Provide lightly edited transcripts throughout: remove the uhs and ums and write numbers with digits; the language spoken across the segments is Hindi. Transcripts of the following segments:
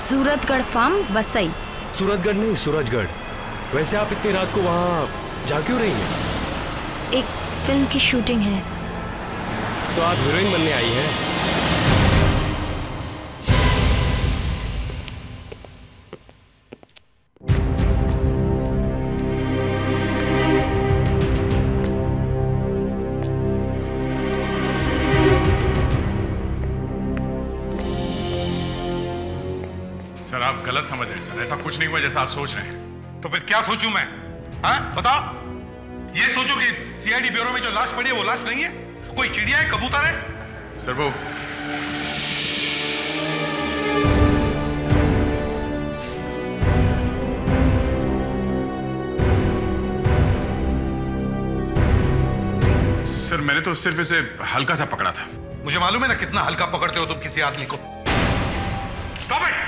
सूरतगढ़ फार्म वसई। सूरतगढ़ नहीं, सूरजगढ़। वैसे आप इतनी रात को वहाँ जा क्यों रही हैं? एक फिल्म की शूटिंग है। तो आप हीरोइन बनने आई हैं? सर आप गलत समझ रहे हैं सर, ऐसा कुछ नहीं हुआ जैसा आप सोच रहे हैं। तो फिर क्या सोचूं मैं? हाँ बताओ। ये सोचो कि सीआईडी ब्यूरो में जो लाश पड़ी है वो लाश नहीं है, कोई चिड़िया है, कबूतर है। सर वो सर मैंने तो सिर्फ इसे हल्का सा पकड़ा था। मुझे मालूम है ना कितना हल्का पकड़ते हो तुम किसी आदमी को। Stop it!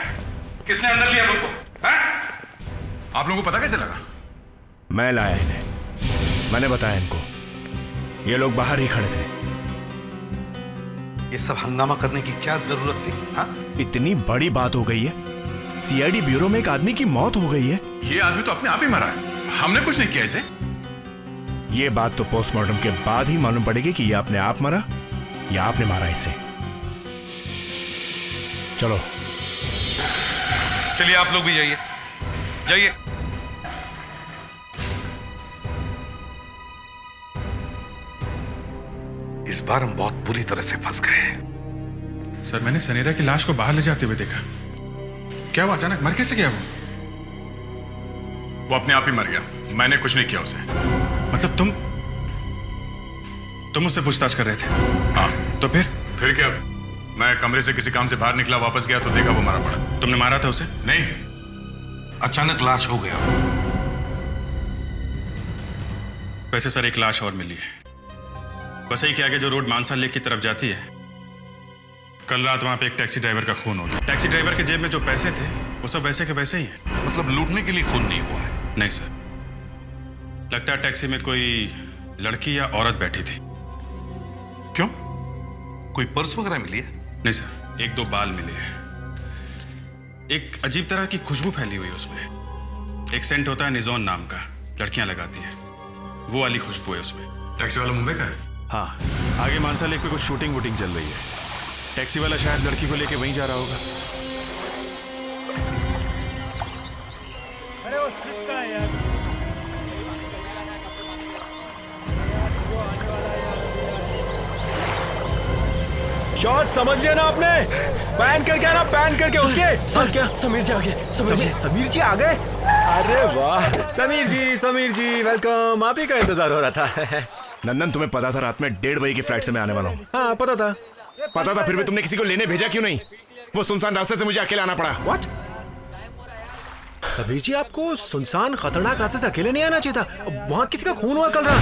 किसने अंदर लिया तुमको? हैं? आप लोगों को पता कैसे लगा? मैं लाया इन्हें, मैंने बताया इनको। ये लोग बाहर ही खड़े थे। ये सब हंगामा करने की क्या जरूरत थी? हाँ? इतनी बड़ी बात हो गई है, सीआईडी ब्यूरो में एक आदमी की मौत हो गई है। ये आदमी तो अपने आप ही मरा है, हमने कुछ नहीं किया इसे। ये बात तो पोस्टमार्टम के बाद ही मालूम पड़ेगी कि ये अपने आप मरा या आपने मारा इसे। चलो चलिए आप लोग भी जाइए, जाइए। इस बार हम बहुत बुरी तरह से फंस गए हैं। सर मैंने सनेरा की लाश को बाहर ले जाते हुए देखा। क्या वो अचानक मर कैसे गया? वो अपने आप ही मर गया, मैंने कुछ नहीं किया उसे। मतलब तुम मुझसे पूछताछ कर रहे थे? हाँ तो फिर क्या? मैं कमरे से किसी काम से बाहर निकला, वापस गया तो देखा वो मरा पड़ा। तुमने मारा था उसे? नहीं, अचानक लाश हो गया। वैसे सर एक लाश और मिली है, वसई के आगे जो रोड मानसा लेक की तरफ जाती है। कल रात वहां पे एक टैक्सी ड्राइवर का खून हो गया। टैक्सी ड्राइवर के जेब में जो पैसे थे वो सब वैसे के वैसे ही है। मतलब लूटने के लिए खून नहीं हुआ है? नहीं सर, लगता है टैक्सी में कोई लड़की या औरत बैठी थी। क्यों? कोई पर्स वगैरह मिली है? नहीं सर, एक दो बाल मिले हैं। एक अजीब तरह की खुशबू फैली हुई है उसमें। एक सेंट होता है निजोन नाम का, लड़कियां लगाती हैं, वो वाली खुशबू है उसमें। टैक्सी वाला मुंबई का है? हाँ, आगे मानसा लेक पे कुछ शूटिंग वूटिंग चल रही है। टैक्सी वाला शायद लड़की को लेके वहीं जा रहा होगा। अरे वो स्क्रिप्ट का है यार। शॉट समझ लिया ना आपने? पैन करके आना, पैन करके। ओके सर क्या समीर जी आ गए? समीर जी आ गए? अरे वाह, समीर जी वेलकम। आप ही का इंतजार हो रहा था। नंदन, तुम्हें पता था रात में 1:30 बजे की फ्लाइट से मैं आने वाला हूँ? हाँ पता था। फिर भी तुमने किसी को लेने भेजा क्यों नहीं? वो सुनसान रास्ते से मुझे अकेला आना पड़ा। व्हाट? समीर जी, आपको सुनसान खतरनाक रास्ते से अकेले नहीं आना चाहिए था। वहाँ किसी का खून हुआ कल रात।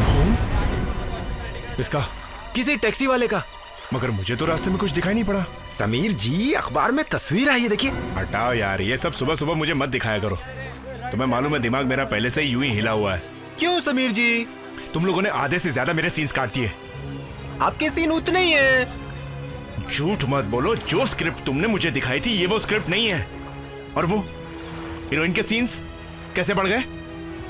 खून? किसका? किसी टैक्सी वाले का। मगर मुझे तो रास्ते में कुछ दिखाई नहीं पड़ा। समीर जी, अखबार में तस्वीर आई है, देखिए। हटाओ यार, ये सब सुबह सुबह मुझे मत दिखाया करो। तुम्हें मालूम है दिमाग मेरा पहले से ही यूं ही हिला हुआ है। क्यों समीर जी? तुम लोगों ने आधे से ज्यादा मेरे सीन्स काट दिए। आपके सीन उतने ही हैं। झूठ मत बोलो, जो स्क्रिप्ट तुमने मुझे दिखाई थी ये वो स्क्रिप्ट नहीं है। और वो हीरोइन के सीन्स कैसे बढ़ गए?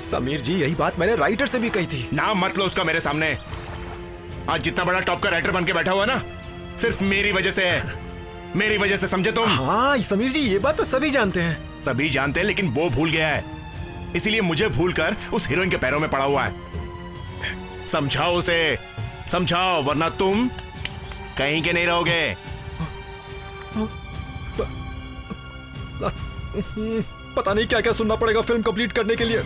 समीर जी, यही बात मैंने राइटर से भी कही थी। नाम मत लो उसका मेरे सामने। आज जितना बड़ा टॉप का राइटर बन के बैठा हुआ ना, सिर्फ मेरी वजह से है। मेरी वजह से, समझे तुम? हाँ समीर जी, ये बात तो सभी जानते हैं। सभी जानते हैं, लेकिन वो भूल गया है। इसीलिए मुझे भूलकर उस हीरोइन के पैरों में पड़ा हुआ है। समझाओ उसे, समझाओ, वरना तुम कहीं के नहीं रहोगे। पता नहीं क्या क्या सुनना पड़ेगा फिल्म कंप्लीट करने के लिए।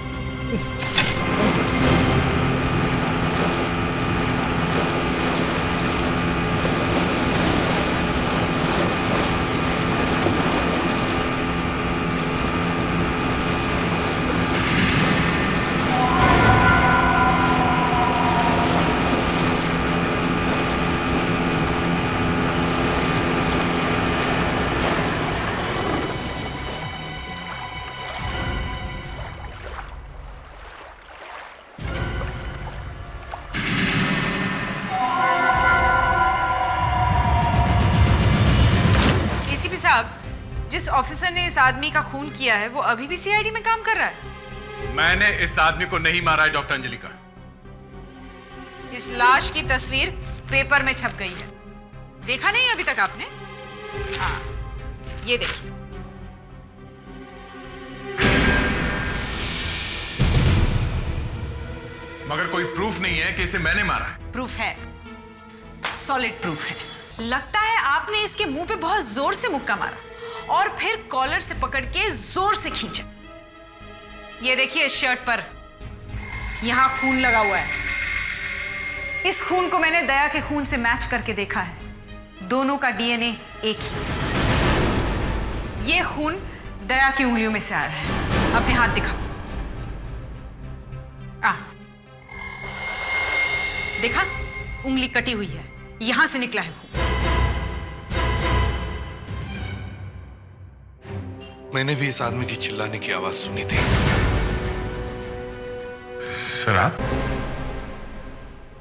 एसीपी साहब, जिस ऑफिसर ने इस आदमी का खून किया है वो अभी भी सीआईडी में काम कर रहा है। मैंने इस आदमी को नहीं मारा है डॉक्टर अंजलिका। इस लाश की तस्वीर पेपर में छप गई है, देखा नहीं अभी तक आपने? हाँ, ये देखिए। मगर कोई प्रूफ नहीं है कि इसे मैंने मारा है। प्रूफ है, सॉलिड प्रूफ है। लगता है आपने इसके मुंह पे बहुत जोर से मुक्का मारा और फिर कॉलर से पकड़ के जोर से खींचा। ये देखिए, इस शर्ट पर यहां खून लगा हुआ है। इस खून को मैंने दया के खून से मैच करके देखा है, दोनों का डीएनए एक ही। ये खून दया की उंगलियों में से आया है। अपने हाथ दिखाओ। देखा, उंगली कटी हुई है, यहां से निकला है खून। मैंने भी इस आदमी की चिल्लाने की आवाज सुनी थी। सर आप?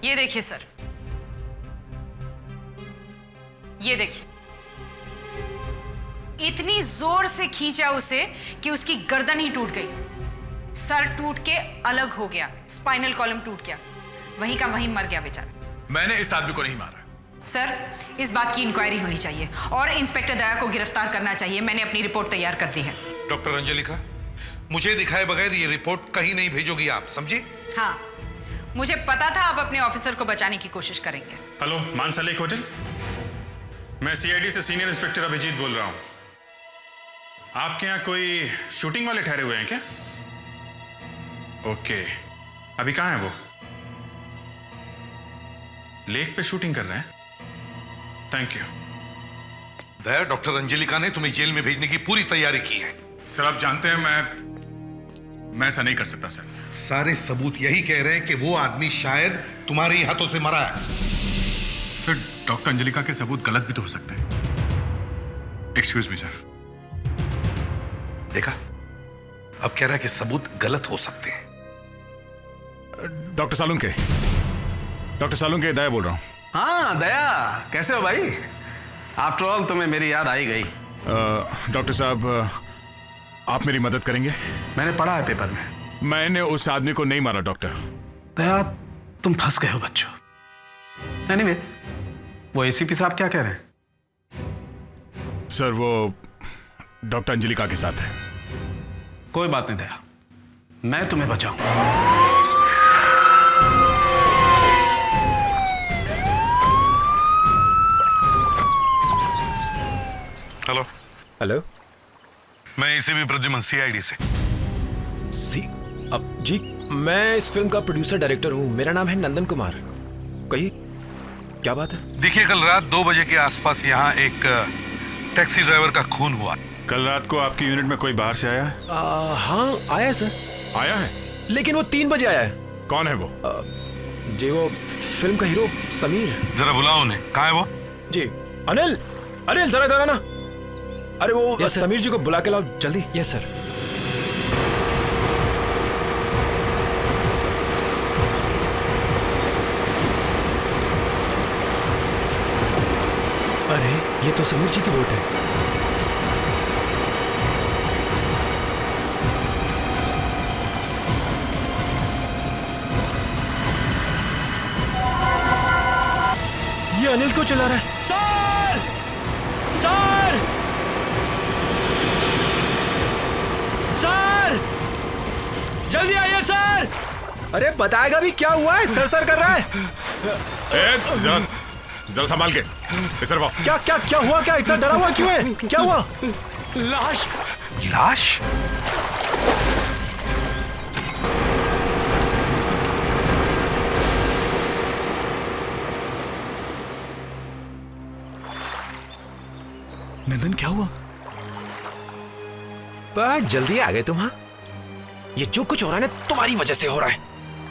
ये देखिए सर, ये देखिए, इतनी जोर से खींचा उसे कि उसकी गर्दन ही टूट गई, सर टूट के अलग हो गया, स्पाइनल कॉलम टूट गया, वहीं का वहीं मर गया बेचारा। मैंने इस आदमी को नहीं मारा। सर, इस बात की इंक्वायरी होनी चाहिए और इंस्पेक्टर दया को गिरफ्तार करना चाहिए। मैंने अपनी रिपोर्ट तैयार कर दी है। डॉक्टर अंजलिका, मुझे दिखाए बगैर ये रिपोर्ट कहीं नहीं भेजोगी आप, समझी? हाँ, मुझे पता था आप अपने ऑफिसर को बचाने की कोशिश करेंगे। हेलो, मानसा लेक होटल। मैं सीआईडी से सीनियर इंस्पेक्टर अभिजीत बोल रहा हूं। आपके यहाँ कोई शूटिंग वाले ठहरे हुए हैं क्या? ओके, अभी कहाँ है वो? लेक पे शूटिंग कर रहे हैं? Thank you. Daya, doctor Anjalika ने तुम्हें जेल में भेजने की पूरी तैयारी की है। सर, आप जानते हैं मैं ऐसा नहीं कर सकता सर। सारे सबूत यही कह रहे हैं कि वो आदमी शायद तुम्हारे ही हाथों से मरा है। सर, डॉक्टर अंजलिका के सबूत गलत भी तो हो सकते हैं। Excuse me sir. देखा, अब कह रहा है कि सबूत गलत हो सकते हैं। डॉक्टर सालुंके, दया बोल रहा हूँ। हाँ दया, कैसे हो भाई? आफ्टर ऑल तुम्हें मेरी याद आई गई। डॉक्टर साहब, आप मेरी मदद करेंगे? मैंने पढ़ा है पेपर में। मैंने उस आदमी को नहीं मारा डॉक्टर। दया, तुम फंस गए हो बच्चों। एनीवे, वो एसीपी साहब क्या कह रहे हैं? सर, वो डॉक्टर अंजलिका के साथ है। कोई बात नहीं दया, मैं तुम्हें बचाऊंगा। हेलो। हेलो, मैं एसीपी प्रद्युमन, सीआईडी से। अब जी, मैं इस फिल्म का प्रोड्यूसर डायरेक्टर हूँ। मेरा नाम है नंदन कुमार। कहिए, क्या बात है? देखिए, कल रात 2 बजे के आसपास यहाँ एक टैक्सी ड्राइवर का खून हुआ। कल रात को आपकी यूनिट में कोई बाहर से आया है? हाँ, आया है सर। आया है? लेकिन वो 3 बजे आया है। कौन है वो? जी, वो फिल्म का हीरो समीर। जरा बुलाओ उन्हें। कहाँ है वो? जी, अनिल, जरा इधर आना। अरे वो समीर जी को बुला के लाओ जल्दी। Yes sir. अरे, ये तो समीर जी की वोट है। ये अनिल को चला रहा है। सर! सर! सर! जल्दी आइए सर! अरे बताएगा भी, क्या हुआ है? सर कर रहा है। जरा संभाल के इधर आओ। क्या हुआ? क्या इतना डरा हुआ क्यों है? क्या हुआ? लाश! लाश? नंदन, क्या हुआ? बहुत जल्दी आ गए तुम। हाँ, ये जो कुछ हो रहा है ना, तुम्हारी वजह से हो रहा है।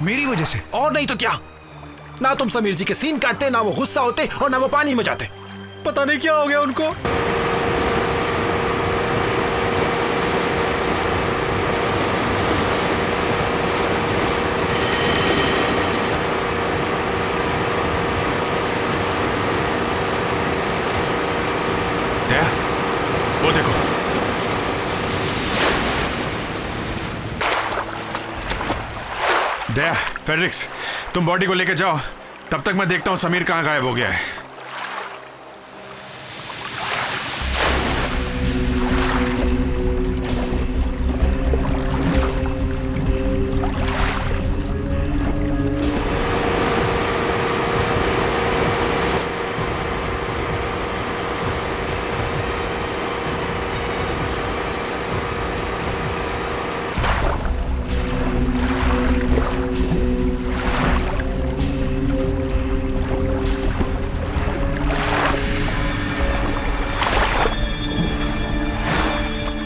मेरी वजह से? और नहीं तो क्या। ना तुम समीर जी के सीन काटते, ना वो गुस्सा होते, और ना वो पानी में जाते। पता नहीं क्या हो गया उनको। वो देखो, दया, फेडरिक्स, तुम बॉडी को लेकर जाओ, तब तक मैं देखता हूँ समीर कहाँ गायब हो गया है।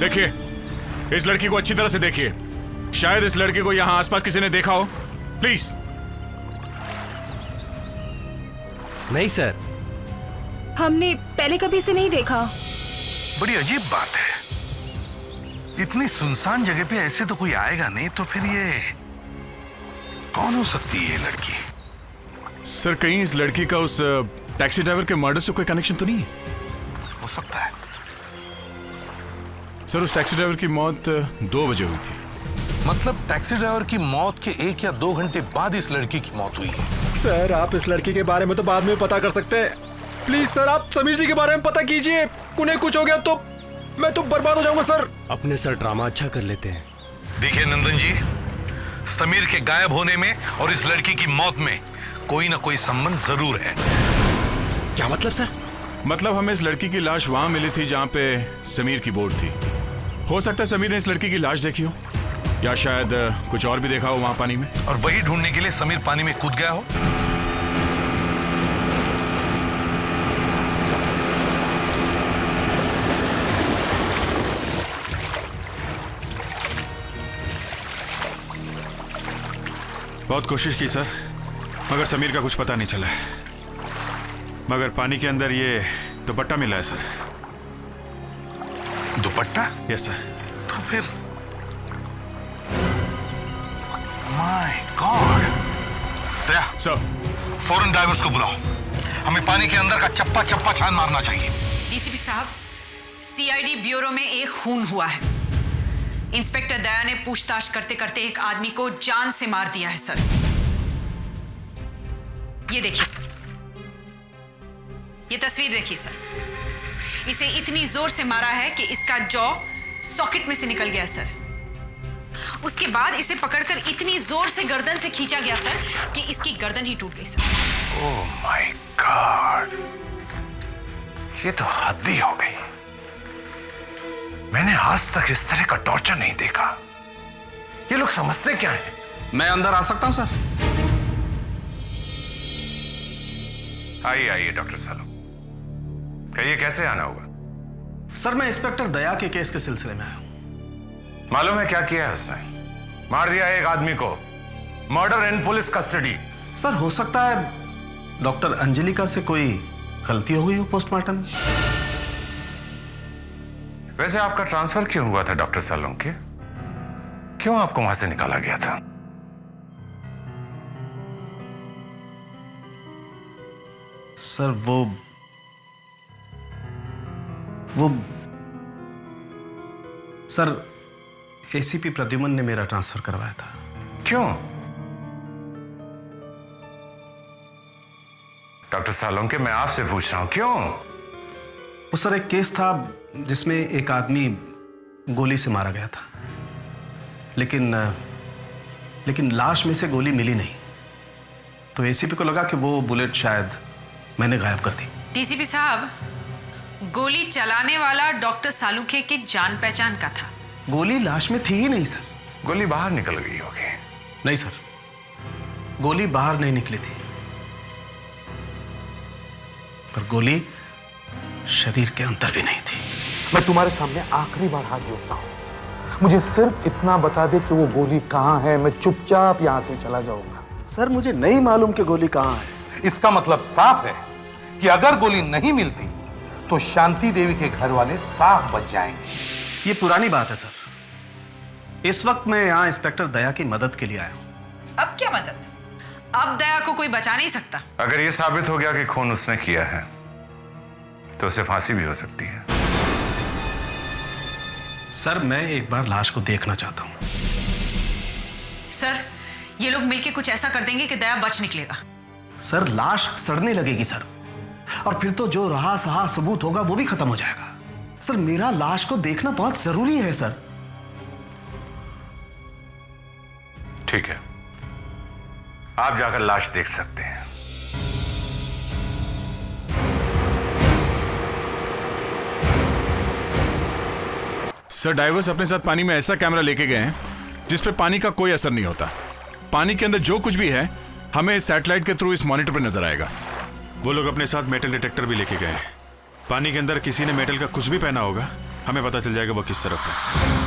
देखिए, इस लड़की को अच्छी तरह से देखिए। शायद इस लड़की को यहां आसपास किसी ने देखा हो। प्लीज। नहीं सर, हमने पहले कभी इसे नहीं देखा। बड़ी अजीब बात है, इतनी सुनसान जगह पे ऐसे तो कोई आएगा नहीं, तो फिर ये कौन हो सकती है ये लड़की? सर, कहीं इस लड़की का उस टैक्सी ड्राइवर के मर्डर से कोई कनेक्शन तो नहीं है? हो सकता है। सर, उस टैक्सी ड्राइवर की मौत 2 बजे हुई थी। मतलब टैक्सी ड्राइवर की मौत के 1 या 2 घंटे बाद इस लड़की की मौत हुई है। सर, आप इस लड़की के बारे में तो बाद में पता कर सकते हैं। प्लीज सर, आप समीर जी के बारे में पता कीजिए। उन्हें कुछ हो गया तो मैं तो बर्बाद हो जाऊंगा सर। अपने सर ड्रामा अच्छा कर लेते हैं। देखिए नंदन जी, समीर के गायब होने में और इस लड़की की मौत में कोई ना कोई संबंध जरूर है। क्या मतलब सर? मतलब हमें इस लड़की की लाश वहां मिली थी जहां पे समीर की बोट थी। हो सकता है समीर ने इस लड़की की लाश देखी हो, या शायद कुछ और भी देखा हो वहां पानी में, और वही ढूंढने के लिए समीर पानी में कूद गया हो। बहुत कोशिश की सर, मगर समीर का कुछ पता नहीं चला। मगर पानी के अंदर ये दुपट्टा मिला है सर। दुपट्टा? Yes sir. तो फिर माय गॉड। दया, सर, फौरन डाइवर्स को बुलाओ, हमें पानी के अंदर का चप्पा चप्पा छान मारना चाहिए। डीसीपी साहब, सीआईडी ब्यूरो में एक खून हुआ है। इंस्पेक्टर दया ने पूछताछ करते करते एक आदमी को जान से मार दिया है सर। ये देखिए सर, ये तस्वीर देखिए सर। इसे इतनी जोर से मारा है कि इसका जॉ सॉकेट में से निकल गया सर। उसके बाद इसे पकड़कर इतनी जोर से गर्दन से खींचा गया सर कि इसकी गर्दन ही टूट गई सर। ओह माय गॉड, ये तो हद ही हो गई। मैंने आज तक इस तरह का टॉर्चर नहीं देखा। ये लोग समझते क्या है? मैं अंदर आ सकता हूं सर? आइए आइए डॉक्टर सालो, कहिए कैसे आना होगा? सर, मैं इंस्पेक्टर दया के केस के सिलसिले में आया हूं। मालूम है क्या किया है उसने? मार दिया एक आदमी को, मर्डर इन पुलिस कस्टडी। सर, हो सकता है डॉक्टर अंजलिका से कोई गलती हो गई हो पोस्टमार्टम में। वैसे आपका ट्रांसफर क्यों हुआ था डॉक्टर सालोंके? क्यों आपको वहां से निकाला गया था? सर, वो सर, एसीपी प्रद्युमन ने मेरा ट्रांसफर करवाया था। क्यों? डॉक्टर सालोंके, मैं आपसे पूछ रहा हूं, क्यों? वो सर, एक केस था जिसमें एक आदमी गोली से मारा गया था, लेकिन लाश में से गोली मिली नहीं, तो एसीपी को लगा कि वो बुलेट शायद मैंने गायब कर दी। डीसीपी साहब, गोली चलाने वाला डॉक्टर सालुखे की जान पहचान का था। गोली लाश में थी ही नहीं सर। गोली बाहर निकल गई होगी। नहीं सर, गोली बाहर नहीं निकली थी, पर गोली शरीर के अंदर भी नहीं थी। मैं तुम्हारे सामने आखिरी बार हाथ जोड़ता हूं, मुझे सिर्फ इतना बता दे कि वो गोली कहां है, मैं चुपचाप यहां से चला जाऊंगा। सर, मुझे नहीं मालूम कि गोली कहां है। इसका मतलब साफ है कि अगर गोली नहीं मिलती तो शांति देवी के घर वाले साफ बच जाएंगे। ये पुरानी बात है सर। इस वक्त मैं यहां इंस्पेक्टर दया की मदद के लिए आया हूं। अब क्या मदद? अब दया को कोई बचा नहीं सकता। अगर यह साबित हो गया कि खून उसने किया है तो उसे फांसी भी हो सकती है। सर, मैं एक बार लाश को देखना चाहता हूं। सर, ये लोग मिलके कुछ ऐसा कर देंगे कि दया बच निकलेगा। सर लाश सड़ने लगेगी सर, और फिर तो जो रहा सहा सबूत होगा वो भी खत्म हो जाएगा। सर मेरा लाश को देखना बहुत जरूरी है सर। ठीक है, आप जाकर लाश देख सकते हैं। सर डाइवर्स अपने साथ पानी में ऐसा कैमरा लेके गए हैं जिस पे पानी का कोई असर नहीं होता। पानी के अंदर जो कुछ भी है हमें इस सैटेलाइट के थ्रू इस मॉनिटर पे नजर आएगा। वो लोग अपने साथ मेटल डिटेक्टर भी लेके गए हैं। पानी के अंदर किसी ने मेटल का कुछ भी पहना होगा, हमें पता चल जाएगा वो किस तरफ है।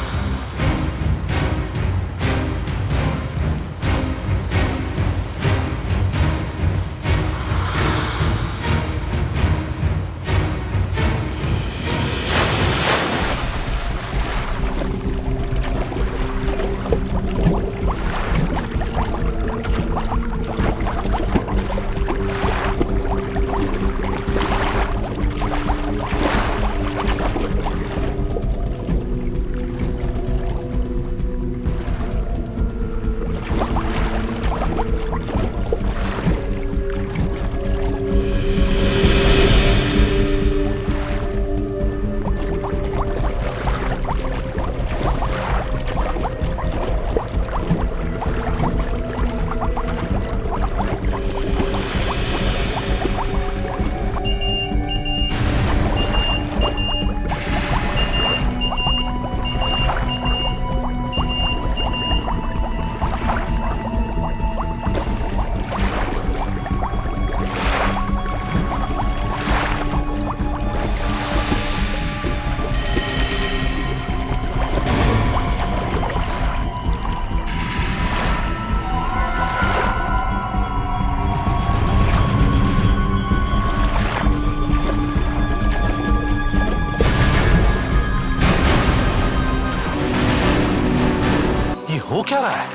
हो क्या रहा है?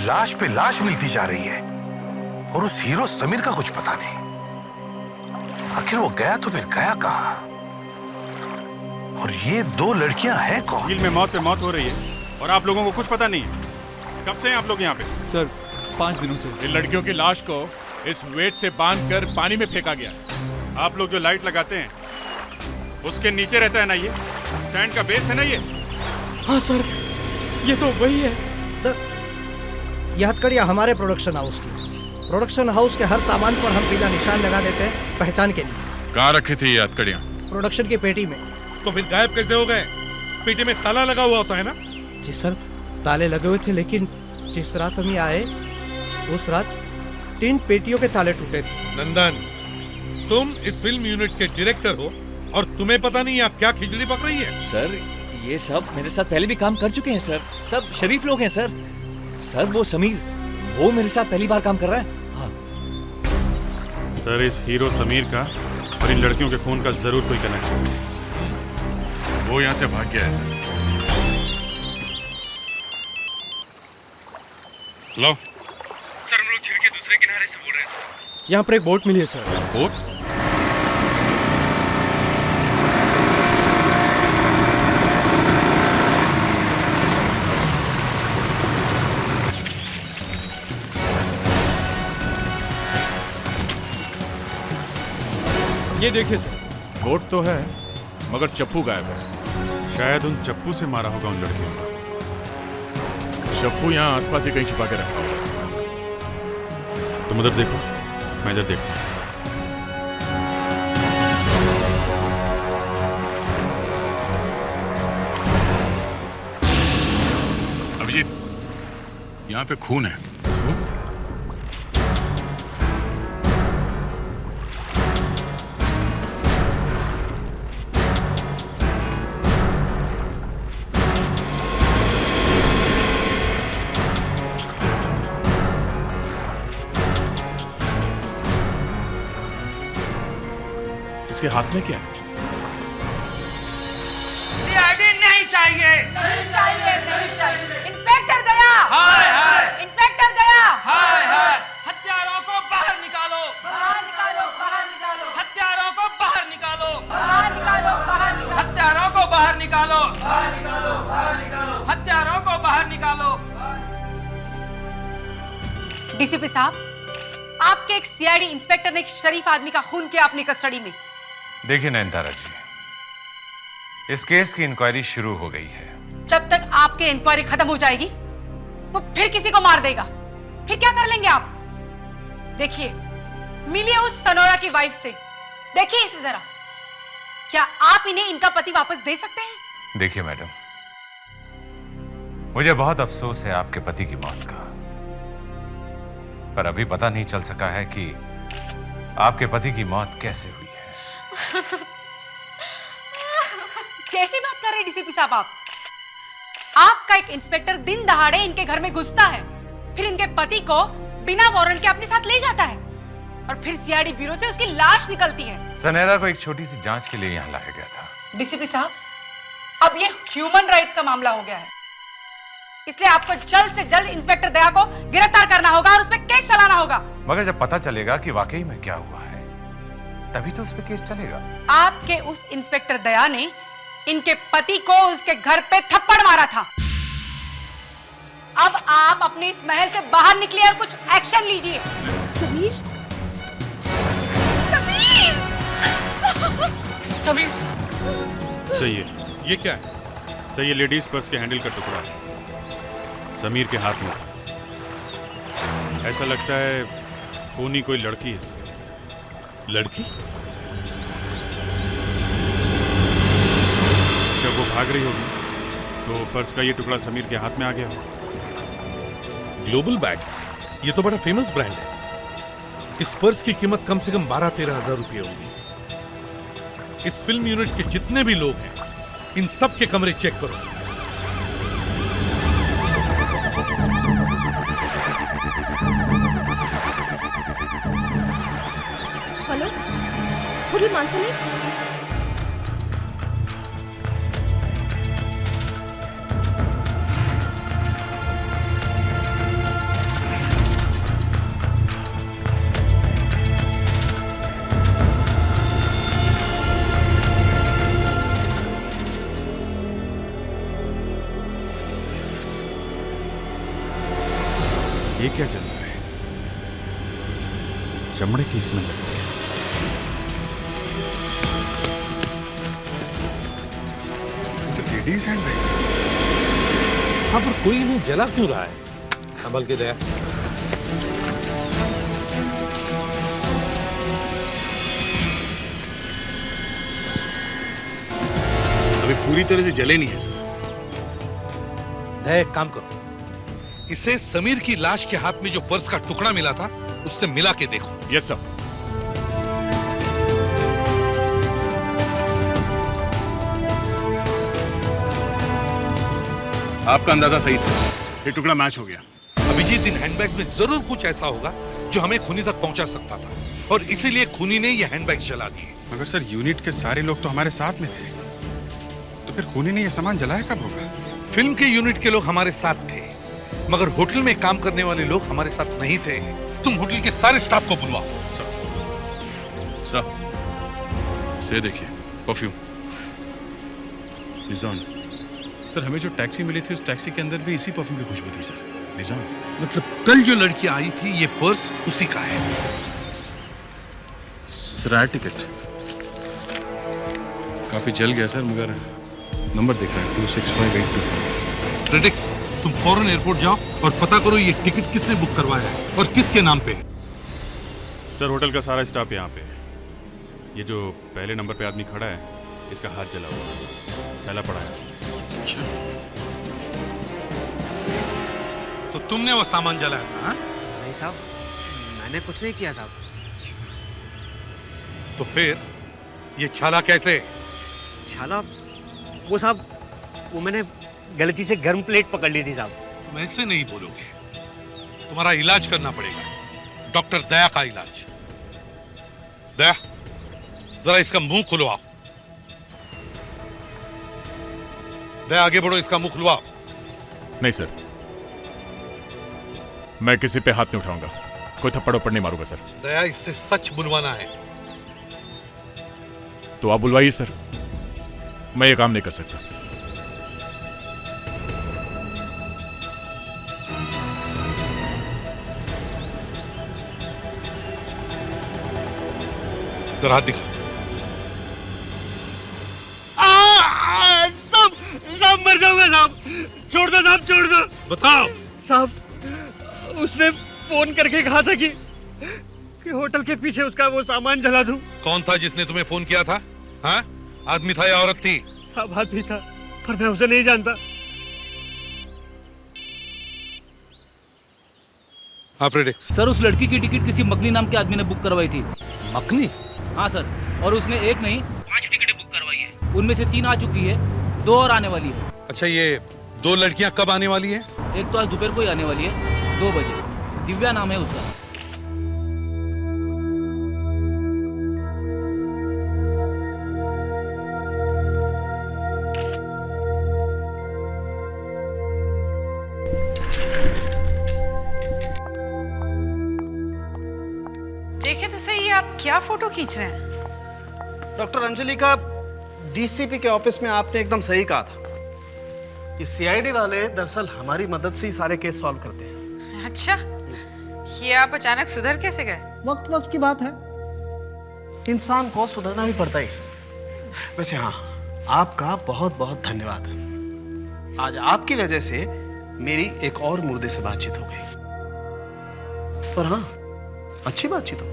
लाश पे लाश मिलती जा रही है और उस हीरो समीर का कुछ पता नहीं। आखिर वो गया तो फिर गया कहां? और ये दो लड़कियां हैं कौन? झील में मौत पे मौत हो रही है और आप लोगों को कुछ पता नहीं है। कब से हैं आप लोग यहाँ पे? सर 5 दिनों से। इन लड़कियों की लाश को इस वेट से बांधकर पानी में फेंका गया। आप लोग जो लाइट लगाते हैं उसके नीचे रहता है ना, ये स्टैंड का बेस है ना ये? हाँ सर, ये तो वही है। सर यह हथकड़ियाँ हमारे प्रोडक्शन हाउस की। प्रोडक्शन हाउस के हर सामान पर हम पीला निशान लगा देते हैं पहचान के लिए। कहाँ रखी थी ये हथकड़ियाँ? प्रोडक्शन की पेटी में। तो फिर गायब कैसे हो गए? पेटी में ताला लगा हुआ होता है ना? जी सर, ताले लगे हुए थे, लेकिन जिस रात हम आए उस रात 3 पेटियों के ताले टूटे थे। नंदन, तुम इस फिल्म यूनिट के डायरेक्टर हो और तुम्हें पता नहीं आप क्या खिचड़ी पक रही है? सर ये सब मेरे साथ पहले भी काम कर चुके हैं सर, सब शरीफ लोग हैं सर। सर वो समीर, वो मेरे साथ पहली बार काम कर रहा है। हाँ सर, इस हीरो समीर का और इन लड़कियों के खून का जरूर कोई कनेक्शन है। वो यहाँ से भाग गया है सर। लो सर, हम लोग झील के दूसरे किनारे से बोल रहे हैं सर। यहाँ पर एक बोट मिली है सर। बोट? ये देखिए सर, बोट तो है मगर चप्पू गायब है। शायद उन चप्पू से मारा होगा उन लड़कियों को। चप्पू यहाँ आसपास ही कहीं छिपा के रखा होगा। तुम उधर देखो, मैं इधर देखता हूँ। अभिजीत, यहाँ पे खून है। इसके हाथ में क्या है? नहीं चाहिए, नहीं चाहिए, नहीं चाहिए। इंस्पेक्टर दया, हाय हाय। इंस्पेक्टर दया, हाय हाय। हत्यारों को बाहर निकालो, बाहर निकालो, बाहर निकालो। हत्यारों को बाहर निकालो, बाहर निकालो, बाहर निकालो। हत्यारों को बाहर निकालो, बाहर निकालो, बाहर निकालो। हत्यारों को बाहर निकालो। डीसीपी साहब, आपके एक सीआईडी इंस्पेक्टर ने एक शरीफ आदमी का खून किया अपनी कस्टडी में। देखिए नयनतारा जी, इस केस की इंक्वायरी शुरू हो गई है। जब तक आपकी इंक्वायरी खत्म हो जाएगी वो फिर किसी को मार देगा, फिर क्या कर लेंगे आप? देखिए, मिलिए उस सनोरा की वाइफ से, देखिए इसे जरा, क्या आप इन्हें इनका पति वापस दे सकते हैं? देखिए मैडम, मुझे बहुत अफसोस है आपके पति की मौत का, पर अभी पता नहीं चल सका है कि आपके पति की मौत कैसे हुई है। कैसी बात कर रहे हैं डीसीपी साहब आप? आपका एक इंस्पेक्टर दिन दहाड़े इनके घर में घुसता है, फिर इनके पति को बिना वारंट के अपने साथ ले जाता है और फिर सीआईडी ब्यूरो से उसकी लाश निकलती है। सनेरा को एक छोटी सी जांच के लिए यहाँ लाया गया था। डीसीपी साहब, अब ये ह्यूमन राइट्स का मामला हो गया है, इसलिए आपको जल्द से जल्द इंस्पेक्टर दया को गिरफ्तार करना होगा और उस पर केस चलाना होगा। मगर जब पता चलेगा कि वाकई में क्या हुआ है, तभी तो उस पर केस चलेगा। आपके उस इंस्पेक्टर दया ने इनके पति को उसके घर पे थप्पड़ मारा था। अब आप अपने इस महल से बाहर निकलिए और कुछ एक्शन लीजिए। समीर, समीर, समीर, सही है। ये क्या है? सही है, लेडीज पर्स के हैंडल का टुकड़ा है, समीर के हाथ में। ऐसा लगता है खूनी कोई लड़की है। लड़की? जब वो भाग रही होगी तो पर्स का ये टुकड़ा समीर के हाथ में आ गया हो। ग्लोबल बैग्स, ये तो बड़ा फेमस ब्रांड है। इस पर्स की कीमत कम से कम 12-13 हजार रुपये होगी। इस फिल्म यूनिट के जितने भी लोग हैं, इन सब के कमरे चेक करो। हेलो, होटल मानसनी? ये क्या चल रहा है? चमड़े की स्मेल लगती है। तो लेडीज हैंड बैग्स। हाँ, पर कोई नहीं जला क्यों रहा है? संभल के दया। अभी पूरी तरह से जले नहीं है सर। दया, एक काम करो, इसे समीर की लाश के हाथ में जो पर्स का टुकड़ा मिला था उससे मिला के देखो। Yes sir. आपका अंदाजा सही था, ये टुकड़ा मैच हो गया। अभिजीत, इन हैंडबैग में जरूर कुछ ऐसा होगा जो हमें खूनी तक पहुंचा सकता था, और इसीलिए खूनी ने ये हैंडबैग जला दिए। मगर सर, यूनिट के सारे लोग तो हमारे साथ में थे, तो फिर खूनी ने ये सामान जलाया कब होगा? फिल्म के यूनिट के लोग हमारे साथ थे, मगर होटल में काम करने वाले लोग हमारे साथ नहीं थे। तुम होटल के सारे स्टाफ को बुलवाओ। सर, से देखिए, परफ्यूम। निजान, सर हमें जो टैक्सी मिली थी उस टैक्सी के अंदर भी इसी परफ्यूम की खुशबू थी सर। निजान, मतलब कल जो लड़की आई थी ये पर्स उसी का है। सर टिकट काफी जल गया सर, मगर नंबर दिख रहा है 265825। क्रिटिक्स, तुम फौरन एयरपोर्ट जाओ और पता करो ये टिकट किसने बुक करवाया है और किसके नाम पे है। सर होटल का सारा स्टाफ यहाँ पे है। ये जो पहले नंबर पे आदमी खड़ा है, इसका हाथ जला हुआ है, छैला पड़ा है। तो तुमने वो सामान जलाया था? हाँ? नहीं साहब, मैंने कुछ नहीं किया साहब। तो फिर ये छाला कैसे? छाला? वो साहब, वो मैंने गलती से गर्म प्लेट पकड़ ली थी साहब। तुम ऐसे नहीं बोलोगे, तुम्हारा इलाज करना पड़ेगा, डॉक्टर दया का इलाज। दया, जरा इसका मुंह खुलवाओ। दया, आगे बढ़ो, इसका मुंह खुलवाओ। नहीं सर, मैं किसी पे हाथ नहीं उठाऊंगा, कोई थप्पड़ वप्पड़ नहीं मारूंगा सर। दया, इससे सच बुलवाना है। तो आप बुलवाइए सर, मैं ये काम नहीं कर सकता। तेरा हाथ दिखा। साहब मर जाऊंगा साहब, छोड़ दो साहब, छोड़ दो। बताओ साहब, उसने फोन करके कहा था कि होटल के पीछे उसका वो सामान जला दूं। कौन था जिसने तुम्हें फोन किया था? हाँ? आदमी था या औरत थी? साहब आदमी था, पर मैं उसे नहीं जानता। हाँ फ्रेडिक्स। सर, उस लड़की की टिकट किसी मकनी नाम के आदमी ने बुक करवाई थी। मकनी? हाँ सर, और उसने एक नहीं 5 टिकटें बुक करवाई है। उनमें से 3 आ चुकी है, 2 और आने वाली है। अच्छा, ये 2 लड़कियां कब आने वाली है? एक तो आज दोपहर को ही आने वाली है, 2 बजे। दिव्या नाम है उसका। देखे तो सही, आप क्या फोटो खींच रहे हैं? डॉक्टर अंजलि का डीसीपी के ऑफिस में आपने एकदम सही कहा था। ये सीआईडी वाले दरअसल हमारी मदद से ही सारे केस सॉल्व करते हैं। अच्छा, ये आप अचानक सुधर कैसे गए? वक्त वक्त की बात है, इंसान को सुधरना भी पड़ता ही। वैसे हाँ, आपका बहुत बहुत धन्यवाद। आज आपकी वजह से मेरी एक और मुर्दे से बातचीत हो गई। पर हाँ, अच्छी बातचीत हो।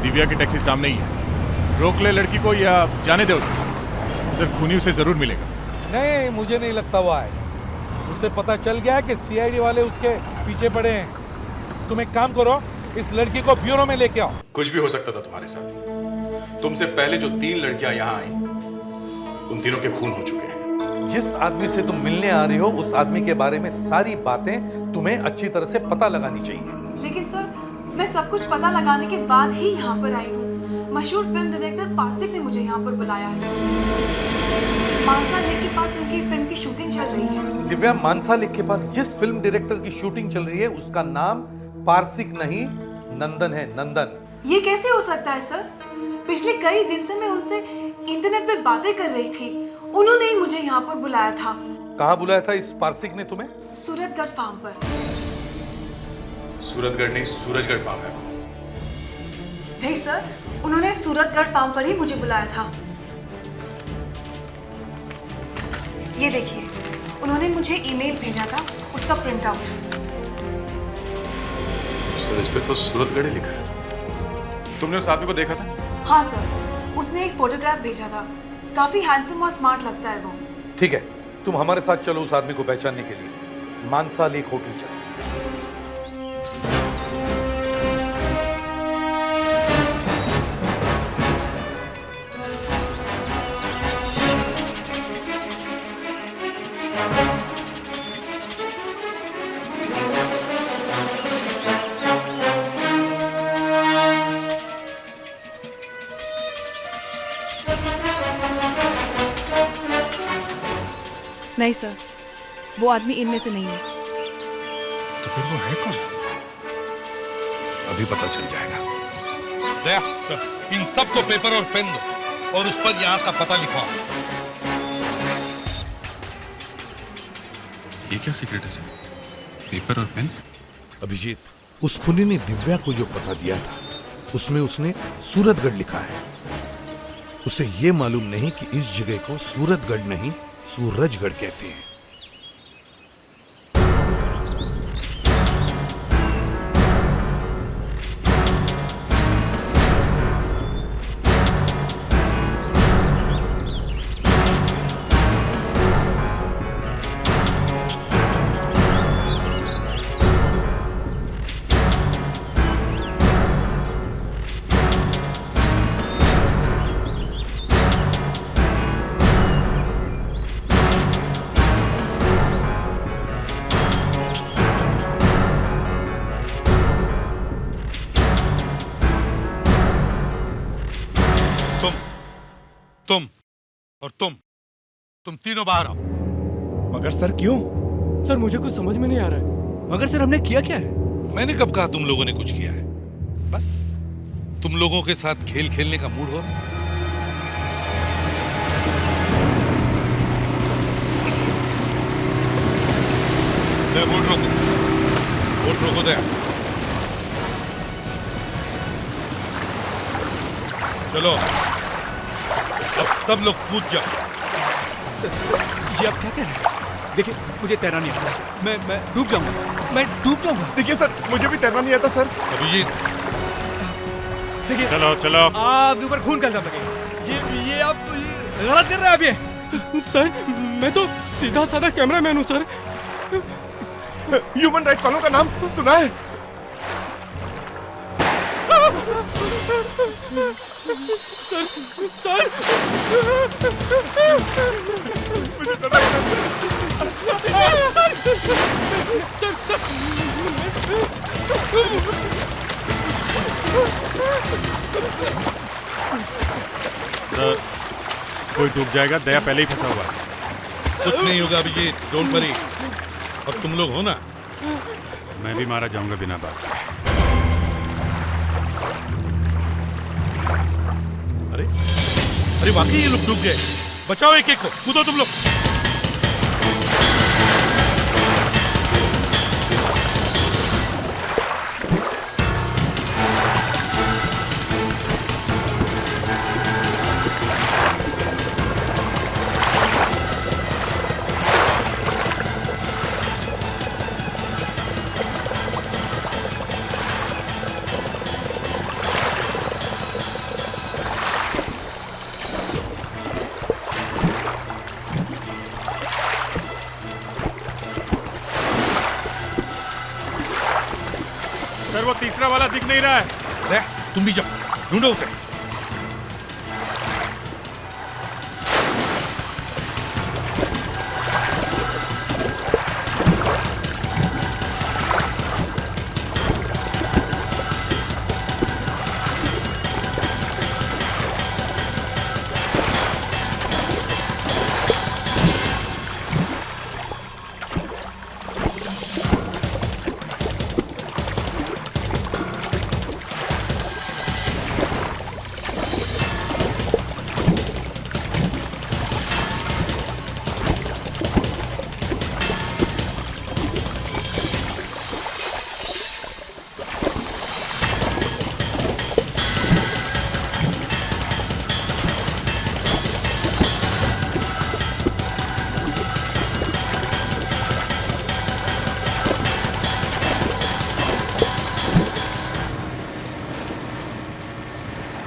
दिव्या की टैक्सी सामने ही है। रोक ले लड़की को या जाने दे उसे। सर, खूनी उसे जरूर मिलेगा। नहीं, मुझे नहीं लगता वो आएगा। उसे पता चल गया कि सीआईडी वाले उसके पीछे पड़े हैं। तुम एक काम करो, इस लड़की को ब्यूरो में लेके आओ। कुछ भी हो सकता था तुम्हारे साथ। तुमसे पहले जो 3 लड़कियां यहाँ आई, उन तीनों के खून हो चुके हैं। जिस आदमी से तुम मिलने आ रही हो, उस आदमी के बारे में सारी बातें तुम्हें अच्छी तरह से पता लगानी चाहिए। लेकिन सर, मैं सब कुछ पता लगाने के बाद ही यहाँ पर आई हूँ। मशहूर फिल्म डायरेक्टर पार्सिक ने मुझे यहाँ पर बुलाया है। मानसा लेक के पास उनकी फिल्म की शूटिंग चल रही है। दिव्या, मानसा लेक के पास जिस फिल्म डायरेक्टर की शूटिंग चल रही है, उसका नाम पार्सिक नहीं, नंदन है। नंदन। ये कैसे हो सकता है सर? पिछले कई दिन से मैं उनसे इंटरनेट पे बातें कर रही थी। उन्होंने ही मुझे यहाँ पर बुलाया था। कहाँ बुलाया था इस पार्सिक ने तुम्हें? सूरतगढ़ फार्म पर। सूरतगढ़ नहीं, सूरजगढ़ फार्म है। नहीं सर, उन्होंने सूरतगढ़ फार्म पर ही मुझे बुलाया था। ये देखिए, उन्होंने मुझे ईमेल भेजा था, उसका प्रिंट आउट। सर, इस पे तो सूरतगढ़ लिखा है। तुमने उस आदमी को देखा था? हाँ सर, उसने एक फोटोग्राफ भेजा था। काफी हैंडसम और स्मार्ट लगता है वो। ठीक है, तुम हमारे साथ चलो उस आदमी को पहचानने के लिए। मानसा लेक होटल चलो। नहीं सर, वो आदमी इनमें से नहीं है। तो फिर वो है कौन? अभी पता चल जाएगा। दया सर, इन सबको पेपर और पेन दो और उस पर यहाँ का पता लिखवाओ। ये क्या सीक्रेट है सर? पेपर और पेन? अभिजीत, उस खूनी ने दिव्या को जो पता दिया था, उसमें उसने सूरतगढ़ लिखा है। उसे ये मालूम नहीं कि इस जगह को सूरतगढ़ नहीं, सूरजगढ़ कहते हैं। तुम तीनों बाहर आओ। मगर सर क्यों? सर, मुझे कुछ समझ में नहीं आ रहा है। मगर सर, हमने किया क्या है? मैंने कब कहा तुम लोगों ने कुछ किया है? बस तुम लोगों के साथ खेल खेलने का मूड हो रहा है? बोट रोको दे। चलो अब सब लोग कूद जाओ। जी आप क्या कह रहे हैं? देखिए मुझे तैरना नहीं आता, मैं डूब जाऊंगा, मैं डूब जाऊंगा। देखिए सर, मुझे भी तैरना नहीं आता सर। अभिजीत देखिए चलो चलो, आपके ऊपर खून का इल्जाम लगेगा। ये आप गलत कर रहे हैं आप ये। सर मैं तो सीधा साधा कैमरामैन हूँ सर। ह्यूमन राइट्स वालों का नाम सुना है? सर सर कोई डूब जाएगा, दया पहले ही फंसा हुआ है। कुछ नहीं होगा अभिजीत, डोंट वरी। अब तुम लोग हो ना? मैं भी मारा जाऊंगा बिना बात के। अरे वाकई ये लोग डूब गए। बचाओ एक एक को, कूदो तुम लोग। सर वो तीसरा वाला दिख नहीं रहा है। तुम भी जाओ, ढूंढो उसे।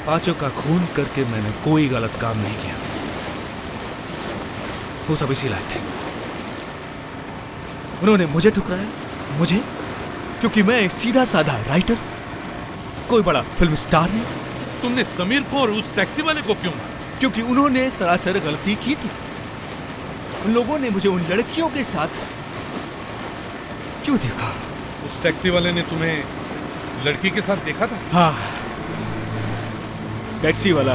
पांचों का खून करके मैंने कोई गलत काम नहीं किया। वो सब इसी लायक थे। उन्होंने मुझे ठुकराया, मुझे, क्योंकि मैं एक सीधा साधा राइटर, कोई बड़ा फिल्म स्टार नहीं। तुमने समीर को और उस टैक्सी वाले को क्यों मारा? क्योंकि उन्होंने सरासर गलती की थी। उन लोगों ने मुझे उन लड़कियों के साथ क्यों देखा? उस टैक्सी वाले ने तुम्हें लड़की के साथ देखा था? हाँ, टैक्सी वाला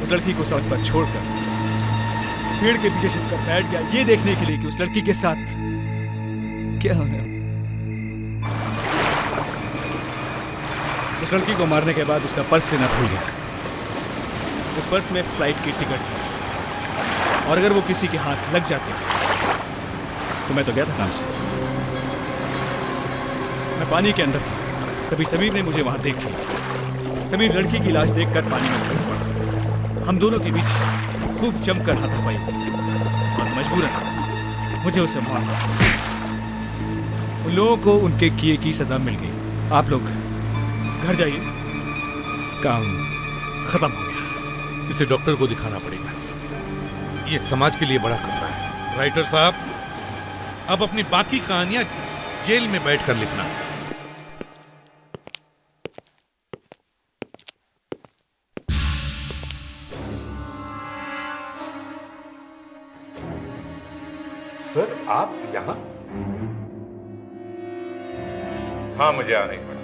उस लड़की को सड़क पर छोड़कर पेड़ के पीछे छिपकर बैठ गया, ये देखने के लिए कि उस लड़की के साथ क्या होने। उस लड़की को मारने के बाद उसका पर्स लेना भूल गया। उस पर्स में फ्लाइट की टिकट थी, और अगर वो किसी के हाथ लग जाते तो मैं तो गया था काम से। मैं पानी के अंदर था, तभी समीर ने मुझे वहां देख लिया। समीर लड़की की लाश देखकर पानी में उतर पड़ा। हम दोनों के बीच खूब जमकर हाथापाई और मजबूरन मुझे उसे मारना। उन लोगों को उनके किए की सजा मिल गई। आप लोग घर जाइए, काम खत्म हो गया। इसे डॉक्टर को दिखाना पड़ेगा। ये समाज के लिए बड़ा खतरा है। राइटर साहब, अब अपनी बाकी कहानियां जेल में बैठकर लिखना। सर आप यहाँ? हाँ मुझे आना ही पड़ा।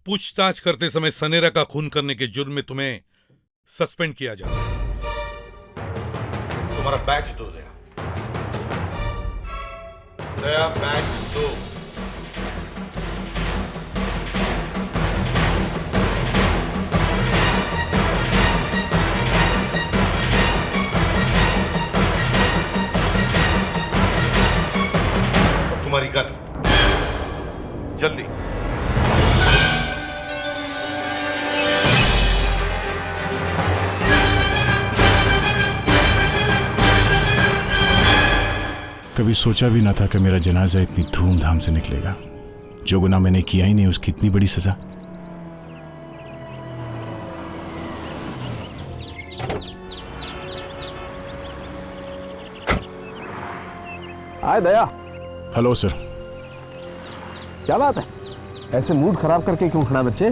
पूछताछ करते समय सनेरा का खून करने के जुर्म में तुम्हें सस्पेंड किया जाता है। तुम्हारा बैच दो दया। दया बैच दो। तुम्हारी गन जल्दी। कभी सोचा भी ना था कि मेरा जनाजा इतनी धूमधाम से निकलेगा। जो गुनाह मैंने किया ही नहीं उसकी इतनी बड़ी सजा। हाय दया। Hello sir. क्या बात है, ऐसे मूड खराब करके क्यों खड़ा बच्चे?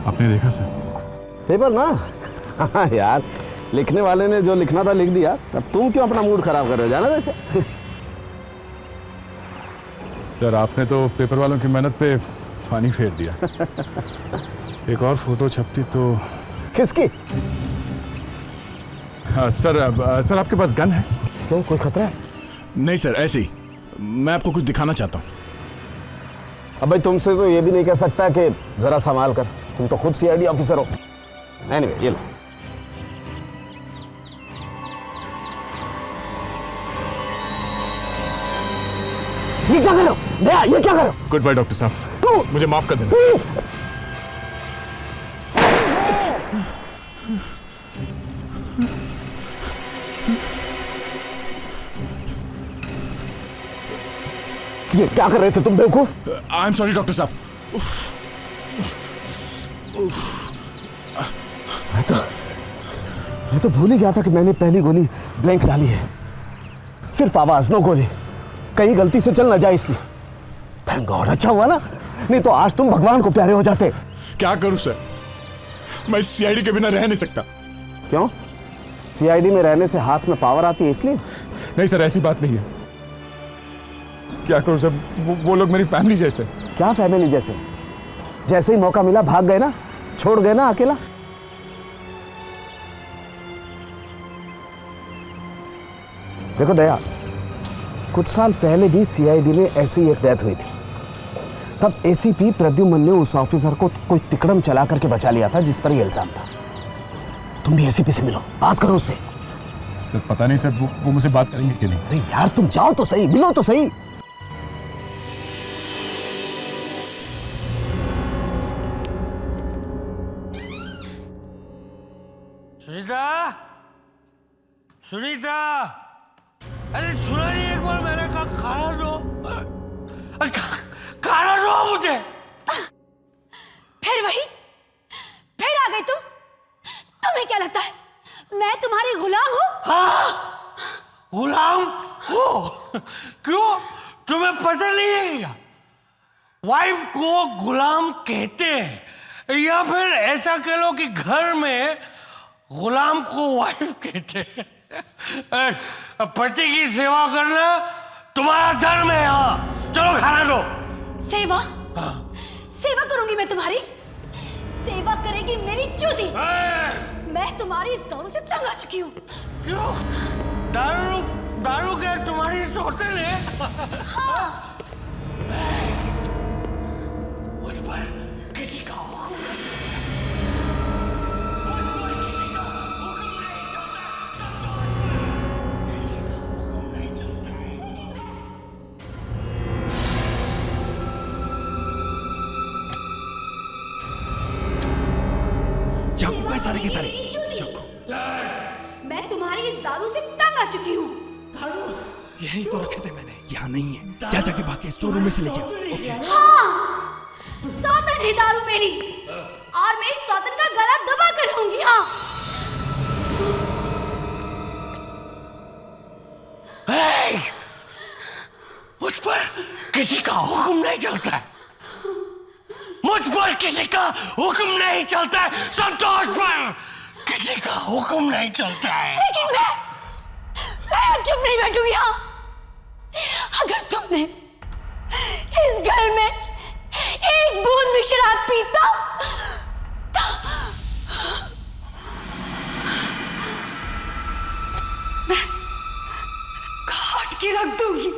आपने देखा सर पेपर ना? हाँ यार, लिखने वाले ने जो लिखना था लिख दिया, अब तुम क्यों अपना मूड खराब कर रहे हो? जाना जैसे। सर आपने तो पेपर वालों की मेहनत पे पानी फेर दिया। एक और फोटो छपती तो। किसकी? हाँ सर आपके पास गन है? क्यों, कोई खतरा है? नहीं सर, ऐसे ही मैं आपको कुछ दिखाना चाहता हूँ। अब भाई तुमसे तो ये भी नहीं कह सकता कि जरा संभाल कर, तुम तो खुद सीआईडी ऑफिसर हो। एनीवे, ये लो। ये क्या करो दया, ये क्या करो? गुड बाय डॉक्टर साहब, मुझे माफ कर देना प्लीज। ये क्या कर रहे थे तुम बेवकूफ? आई एम सॉरी डॉक्टर साहब। मैं तो भूल ही गया था कि मैंने पहली गोली ब्लैंक डाली है। सिर्फ आवाज, नो गोली। कहीं गलती से चल ना जाए इसलिए। थैंक गॉड, अच्छा हुआ ना, नहीं तो आज तुम भगवान को प्यारे हो जाते। क्या करूं सर, मैं सीआईडी के बिना रह नहीं सकता। क्यों? सीआईडी में रहने से हाथ में पावर आती है इसलिए? नहीं सर, ऐसी बात नहीं है। क्या करूं सर, वो लोग मेरी फैमिली जैसे। क्या फैमिली जैसे? जैसे ही मौका मिला भाग गए ना, छोड़ गए ना अकेला। देखो दया, कुछ साल पहले भी सीआईडी में ऐसी एक डेथ हुई थी। तब एसीपी प्रद्युमन ने उस ऑफिसर को कोई तिकड़म चला करके बचा लिया था जिस पर ये इल्जाम था। तुम भी एसीपी से मिलो, बात करो उससे। सर पता नहीं सर, वो मुझसे बात करेंगे कि नहीं। अरे यार तुम जाओ तो सही, मिलो तो सही। सुनीता, सुनीता, अरे सुना नहीं, एक बार मैंने कहा खाना दो, खाना दो मुझे। फिर वही, फिर आ गए तुम। तुम्हें क्या लगता है मैं तुम्हारी गुलाम हूँ? हाँ, गुलाम हो। क्यों, तुम्हें पता नहीं है क्या? वाइफ को गुलाम कहते हैं, या फिर ऐसा कह लो कि घर में गुलाम को वाइफ कहते हैं। पति की सेवा करना तुम्हारा धर्म है। हाँ, चलो खाना दो। सेवा? हाँ। सेवा करूंगी मैं तुम्हारी? सेवा करेगी मेरी चूती। मैं तुम्हारी इस दारू से तंग आ चुकी हूँ। क्यों? दारू, दारू क्या तुम्हारी सौतेन है? हाँ। मुझ पर किसी का हुक्म नहीं चलता। चाकू है सारे के सारे। चाकू। मैं तुम्हारी इस दारू से तंग आ चुकी हूँ। यही तो रखे थे मैंने, यहाँ नहीं है। जा जाके बाकी स्टोर रूम में से लेके आओ। ओके। हाँ, सौतन है दारू मेरी, और मैं इस सौतन का गला दबा कर रहूंगी। हाँ। मुझ पर किसी का हुक्म नहीं चलता है। मुझ पर किसी का हुक्म नहीं चलता है। संतोष पर किसी का हुक्म नहीं चलता है। लेकिन मैं अब चुप नहीं बैठूंगी। हाँ, अगर तुमने इस घर में एक बूंद भी शराब पीता मैं काट के रख दूंगी।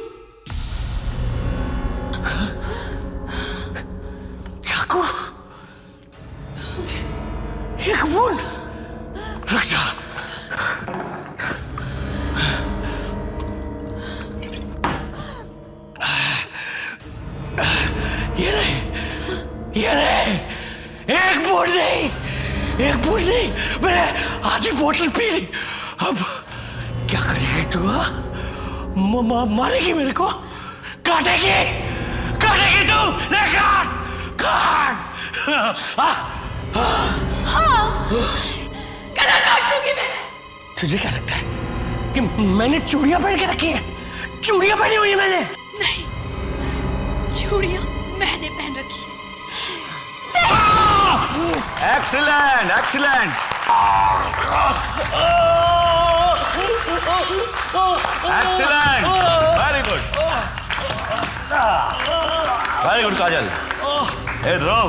चाकू, एक बूंद रख जा। ये ले, एक बूंद नहीं, मैंने आधी बोतल पी ली। अब क्या करेगी तू? मारेगी मेरे को? काटेगी तू? नहीं, काट। हाँ, गला काट दूंगी मैं। तुझे क्या लगता है कि मैंने चूड़ियां पहन के रखी है? चूड़ियां पहनी हुई है मैंने। नहीं, चूड़ियां मैंने पहन रखी है। Excellent, excellent, excellent, very good, very good Kajal. ए ध्रुव,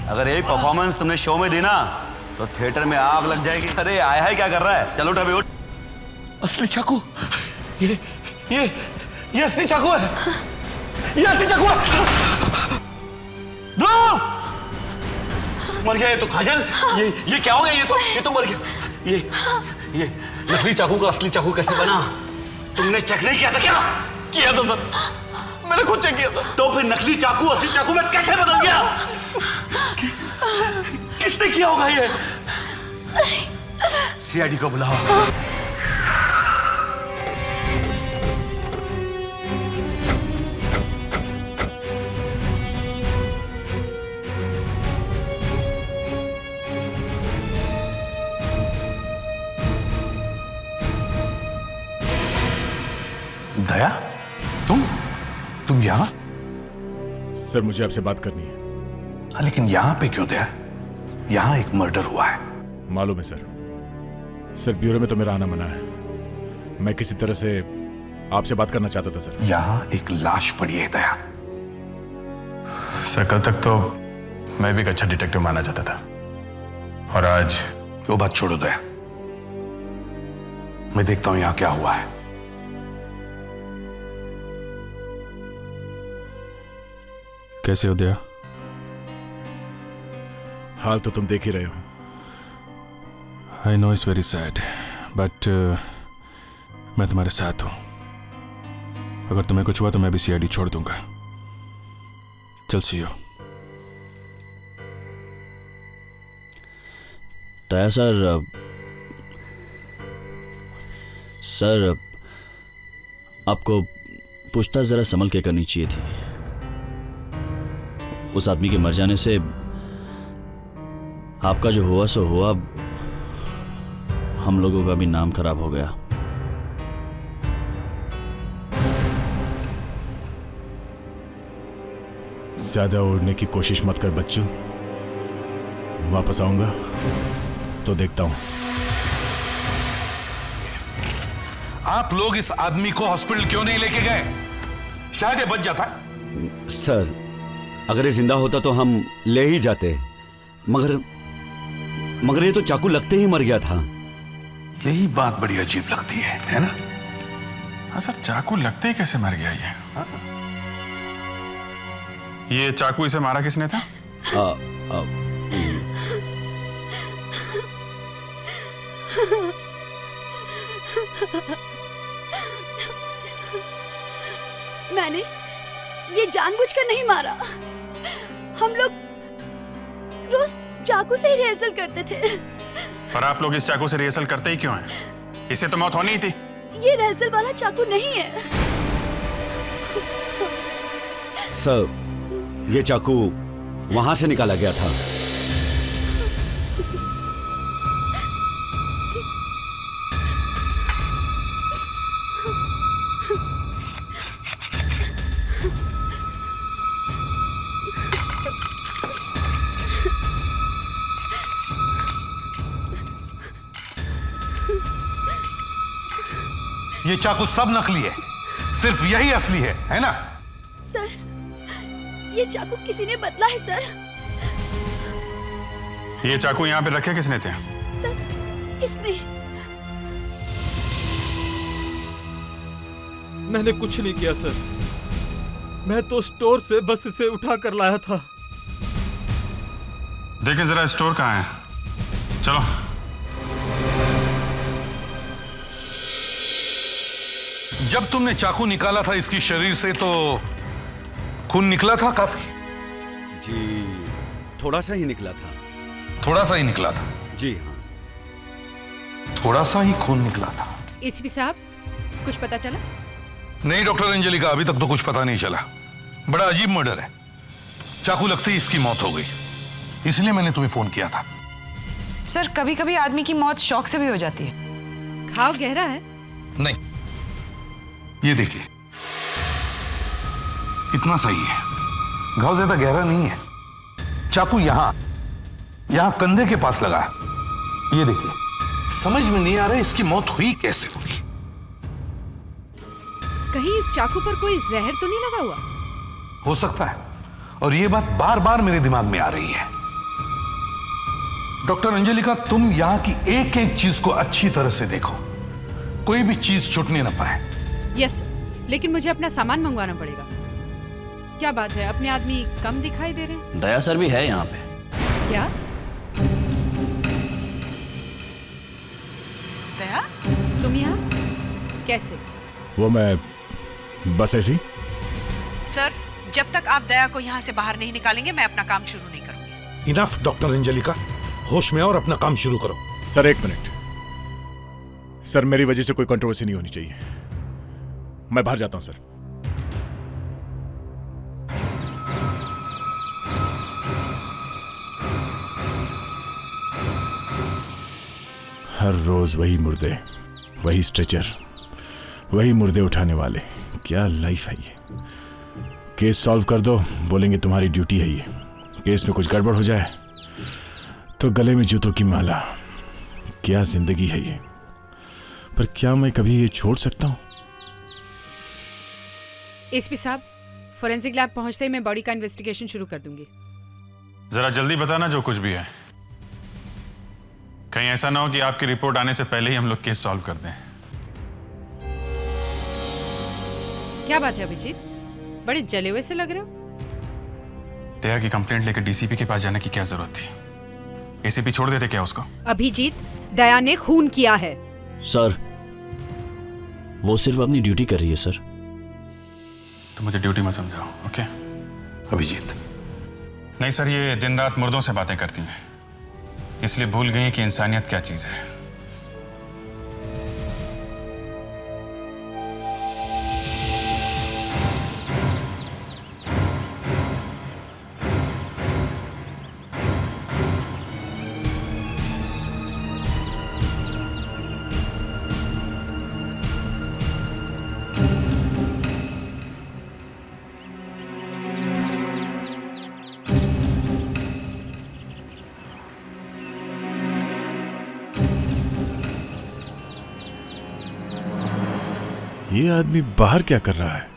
अगर यही परफॉर्मेंस तुमने शो में दी ना तो थिएटर में आग लग जाएगी। अरे आया है क्या कर रहा है? चलो उठ अभी, उठ। असली चाकू, ये असली चाकू है। ये असली चाकू है। ध्रुव, मर गया ये तो काजल। ये क्या हो गया? ये तो मर गया। ये नकली चाकू का असली चाकू कैसे बना? तुमने चेक नहीं किया था क्या? किया था सर, मैंने खुद चेक किया था। तो फिर नकली चाकू असली चाकू में कैसे बदल गया? किसने किया होगा ये? सीआईडी को बुलाओ। दया, तुम यहां? सर मुझे आपसे बात करनी है। लेकिन यहां पे क्यों दया? यहां एक मर्डर हुआ है। मालूम है सर ब्यूरो में तो मेरा आना मना है। मैं किसी तरह से आपसे बात करना चाहता था सर। यहां एक लाश पड़ी है दया। सर कल तक तो मैं भी एक अच्छा डिटेक्टिव माना चाहता था, और आज वो बात छोड़ो दया, मैं देखता हूं यहां क्या हुआ है। कैसे हो दया? हाल तो तुम देख ही रहे हो। I know it's very sad, but मैं तुम्हारे साथ हूं। अगर तुम्हें कुछ हुआ तो मैं भी सीआईडी छोड़ दूंगा। चल सी हो। दया सर आपको पूछताछ जरा संभल के करनी चाहिए थी। उस आदमी के मर जाने से आपका जो हुआ सो हुआ, हम लोगों का भी नाम खराब हो गया। ज्यादा उड़ने की कोशिश मत कर बच्चों। वापस आऊंगा तो देखता हूं। आप लोग इस आदमी को हॉस्पिटल क्यों नहीं लेके गए? शायद ये बच जाता। सर अगर ये जिंदा होता तो हम ले ही जाते, मगर ये तो चाकू लगते ही मर गया था। यही बात बड़ी अजीब लगती है ना? हाँ सर, चाकू लगते ही कैसे मर गया ये? ये चाकू इसे मारा किसने था? मैंने ये जानबूझकर नहीं मारा। हम लोग रोज चाकू से ही रिहर्सल करते थे। पर आप लोग इस चाकू से रिहर्सल करते ही क्यों हैं? इसे तो मौत होनी ही थी। ये रिहर्सल वाला चाकू नहीं है। सर ये चाकू वहां से निकाला गया था। ये चाकू सब नकली है, सिर्फ यही असली है ना? सर ये चाकू किसी ने बदला है सर। ये चाकू यहाँ पे रखे किसने थे? सर, इसने। मैंने कुछ नहीं किया सर, मैं तो स्टोर से बस इसे उठा कर लाया था। देखें जरा स्टोर कहाँ है, चलो। जब तुमने चाकू निकाला था इसकी शरीर से तो खून निकला था काफी? जी थोड़ा सा ही निकला था। थोड़ा सा ही निकला था? जी हाँ, थोड़ा सा ही खून निकला था। एसीपी साहब, कुछ पता चला? नहीं डॉक्टर अंजलिका, अभी तक तो कुछ पता नहीं चला। बड़ा अजीब मर्डर है, चाकू लगते ही इसकी मौत हो गई, इसलिए मैंने तुम्हें फोन किया था। सर, कभी कभी आदमी की मौत शौक से भी हो जाती है। घाव गहरा है? नहीं, ये देखिए इतना सही है, घाव ज्यादा गहरा नहीं है। चाकू यहां कंधे के पास लगा है, ये देखिए। समझ में नहीं आ रहा इसकी मौत हुई कैसे होगी। कहीं इस चाकू पर कोई जहर तो नहीं लगा हुआ? हो सकता है, और ये बात बार बार मेरे दिमाग में आ रही है। डॉक्टर अंजलिका, तुम यहां की एक एक चीज को अच्छी तरह से देखो, कोई भी चीज छूटने ना पाए। यस, लेकिन मुझे अपना सामान मंगवाना पड़ेगा। क्या बात है, अपने आदमी कम दिखाई दे रहे हैं? दया सर भी है यहाँ पे। क्या? दया, तुम यहाँ कैसे? वो मैं बस ऐसी। सर, जब तक आप दया को यहाँ से बाहर नहीं निकालेंगे मैं अपना काम शुरू नहीं करूंगी। इनफ डॉक्टर अंजलिका, होश में और अपना काम शुरू करो। सर एक मिनट, सर मेरी वजह से कोई कंट्रोवर्सी नहीं होनी चाहिए, मैं बाहर जाता हूं सर। हर रोज वही मुर्दे, वही स्ट्रेचर, वही मुर्दे उठाने वाले। क्या लाइफ है ये। केस सॉल्व कर दो, बोलेंगे तुम्हारी ड्यूटी है ये। केस में कुछ गड़बड़ हो जाए तो गले में जूतों की माला। क्या जिंदगी है ये। पर क्या मैं कभी ये छोड़ सकता हूं? एसपी साहब, फोरेंसिक लैब पहुंचते ही मैं बॉडी का इन्वेस्टिगेशन शुरू कर दूंगी। जरा जल्दी बताना जो कुछ भी है, कहीं ऐसा ना हो कि आपकी रिपोर्ट आने से पहले ही हम लोग केस सॉल्व कर दें। क्या बात है अभिजीत, बड़े जले हुए से लग रहे हो? दया की कंप्लेंट लेकर डीसीपी के पास जाने की क्या जरूरत थी? एसीपी छोड़ देते क्या उसको? अभिजीत, दया ने खून किया है। सर, वो सिर्फ अपनी ड्यूटी कर रही है सर। तो मुझे ड्यूटी मत समझाओ, ओके? अभिजीत। नहीं सर, ये दिन रात मुर्दों से बातें करती हैं, इसलिए भूल गई कि इंसानियत क्या चीज है। ये आदमी बाहर क्या कर रहा है?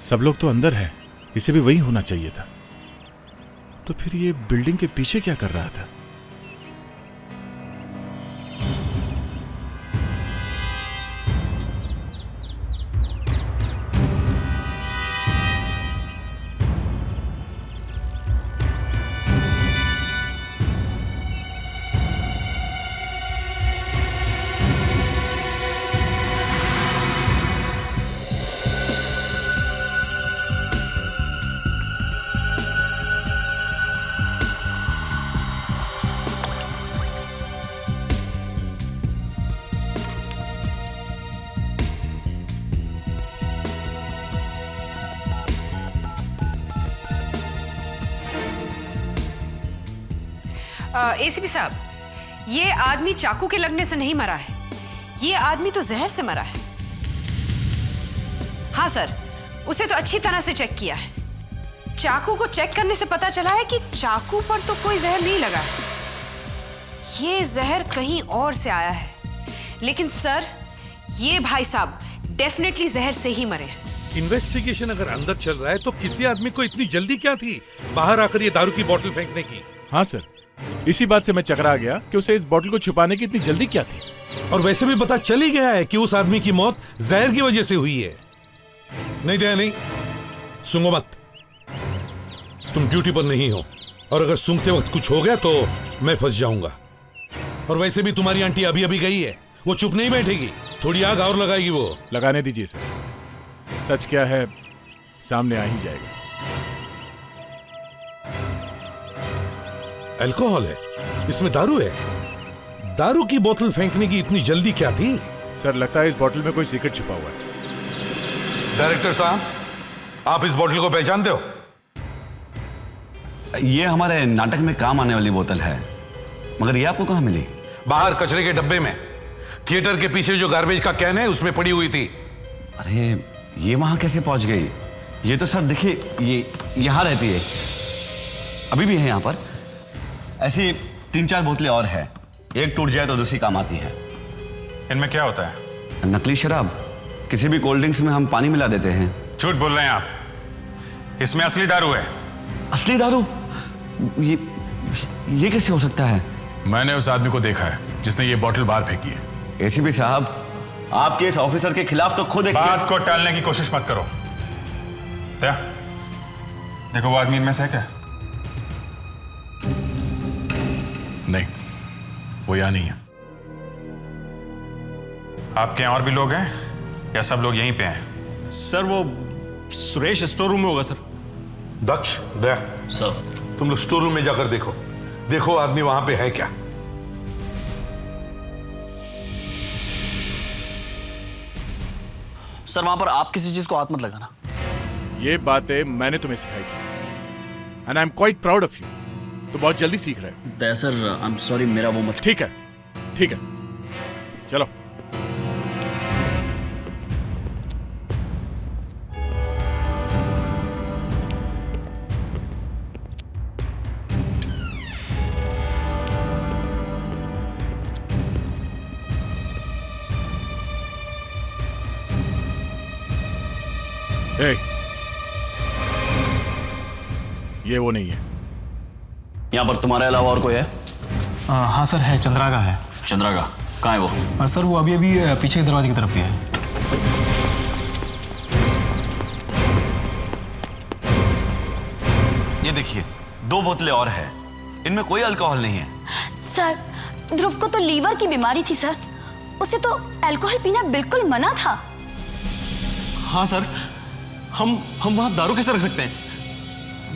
सब लोग तो अंदर है, इसे भी वही होना चाहिए था। तो फिर ये बिल्डिंग के पीछे क्या कर रहा था? एसीपी साहब, ये आदमी चाकू के लगने से नहीं मरा है, ये आदमी तो जहर से मरा है। हाँ सर, उसे तो अच्छी तरह से चेक किया है। चाकू को चेक करने से पता चला है कि चाकू पर तो कोई जहर नहीं लगा है, ये जहर कहीं और से आया है। लेकिन सर, ये भाई साहब डेफिनेटली जहर से ही मरे हैं। इन्वेस्टिगेशन अगर अंदर चल रहा है तो किसी आदमी को इतनी जल्दी क्या थी बाहर आकर ये दारू की बोतल फेंकने की? हाँ सर, इसी बात से मैं चकरा गया कि उसे इस बोतल को छुपाने की इतनी जल्दी क्या थी। और वैसे भी पता चल ही गया है कि उस आदमी की मौत जहर की वजह से हुई है। नहीं दया नहीं, सूंघो मत। तुम ड्यूटी पर नहीं हो और अगर सूंघते वक्त कुछ हो गया तो मैं फंस जाऊंगा। और वैसे भी तुम्हारी आंटी अभी अभी गई है, वो चुप नहीं बैठेगी, थोड़ी आग और लगाएगी। वो लगाने दीजिए सर, सच क्या है सामने आ ही जाएगा। अल्कोहल है, इसमें दारू है। दारू की बोतल फेंकने की इतनी जल्दी क्या थी? सर लगता है इस बोतल में कोई सीक्रेट छुपा हुआ है। डायरेक्टर साहब, आप इस बोतल को पहचानते हो? ये हमारे नाटक में काम आने वाली बोतल है, मगर ये आपको कहाँ मिली? बाहर कचरे के डब्बे में, थिएटर के पीछे जो गार्बेज का कैन है उसमें पड़ी हुई थी। अरे ये वहां कैसे पहुंच गई? ये तो सर देखिए, ये यहां रहती है, अभी भी है यहां पर। ऐसी 3-4 बोतलें और है, एक टूट जाए तो दूसरी काम आती है। इनमें क्या होता है? नकली शराब, किसी भी कोल्ड ड्रिंक्स में हम पानी मिला देते हैं। झूठ बोल रहे हैं आप, इसमें असली दारू है। असली दारू? ये कैसे हो सकता है? मैंने उस आदमी को देखा है जिसने ये बोतल बाहर फेंकी है। एसीपी साहब, आपके इस ऑफिसर के खिलाफ तो खुद एक बात को टालने की कोशिश मत करो। क्या देखो, वो आदमी इनमें से है क्या? नहीं, वो यहां नहीं है। आपके यहाँ और भी लोग हैं या सब लोग यहीं पे हैं? सर वो सुरेश स्टोर रूम में होगा सर। दक्ष, दया सर, तुम लोग स्टोर रूम में जाकर देखो, देखो आदमी वहां पे है क्या। सर वहां पर आप किसी चीज को हाथ मत लगाना। ये बातें मैंने तुम्हें सिखाई थी, and I am quite proud of you. तो बहुत जल्दी सीख रहे हो। दया सर, आई एम सॉरी, मेरा वो मत। ठीक है, ठीक है, चलो। ये वो नहीं है। यहाँ पर तुम्हारे अलावा और कोई है? हाँ सर है, चंद्रा का है। चंद्रा का कहाँ है वो? सर वो अभी अभी पीछे के दरवाजे की तरफ ही है। ये देखिए, 2 बोतलें और है, इनमें कोई अल्कोहल नहीं है। सर, ध्रुव को तो लीवर की बीमारी थी सर, उसे तो अल्कोहल पीना बिल्कुल मना था। हाँ सर, हम वहां दारू कैसे रख सकते हैं?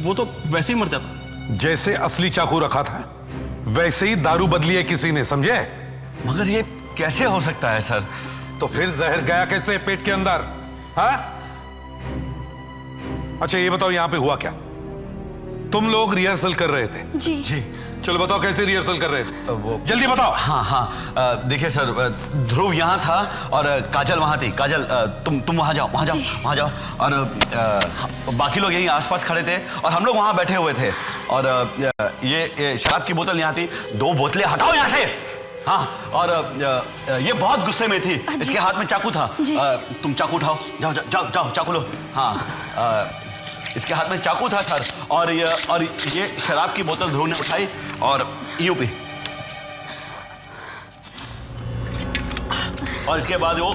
वो तो वैसे ही मर जाता। जैसे असली चाकू रखा था वैसे ही दारू बदली है किसी ने, समझे? मगर ये कैसे हो सकता है सर? तो फिर जहर गया कैसे पेट के अंदर? हाँ? अच्छा ये बताओ, यहां पे हुआ क्या? तुम लोग रिहर्सल कर रहे थे? जी। चलो बताओ कैसे रिहर्सल कर रहे थे, वो जल्दी बताओ। हाँ, देखिए सर, ध्रुव यहाँ था और काजल वहाँ थी। काजल, तुम वहाँ जाओ, वहाँ जाओ। और बाकी लोग यहीं आसपास खड़े थे और हम लोग वहाँ बैठे हुए थे। और ये शराब की बोतल यहाँ थी। 2 बोतलें हटाओ यहाँ से। हाँ, और ये बहुत गुस्से में थी, इसके हाथ में चाकू था। तुम चाकू उठाओ, जाओ चाकू लो। हाँ, इसके हाथ में चाकू था सर, और ये शराब की बोतल ध्रुव ने उठाई और यूं पी। और इसके बाद वो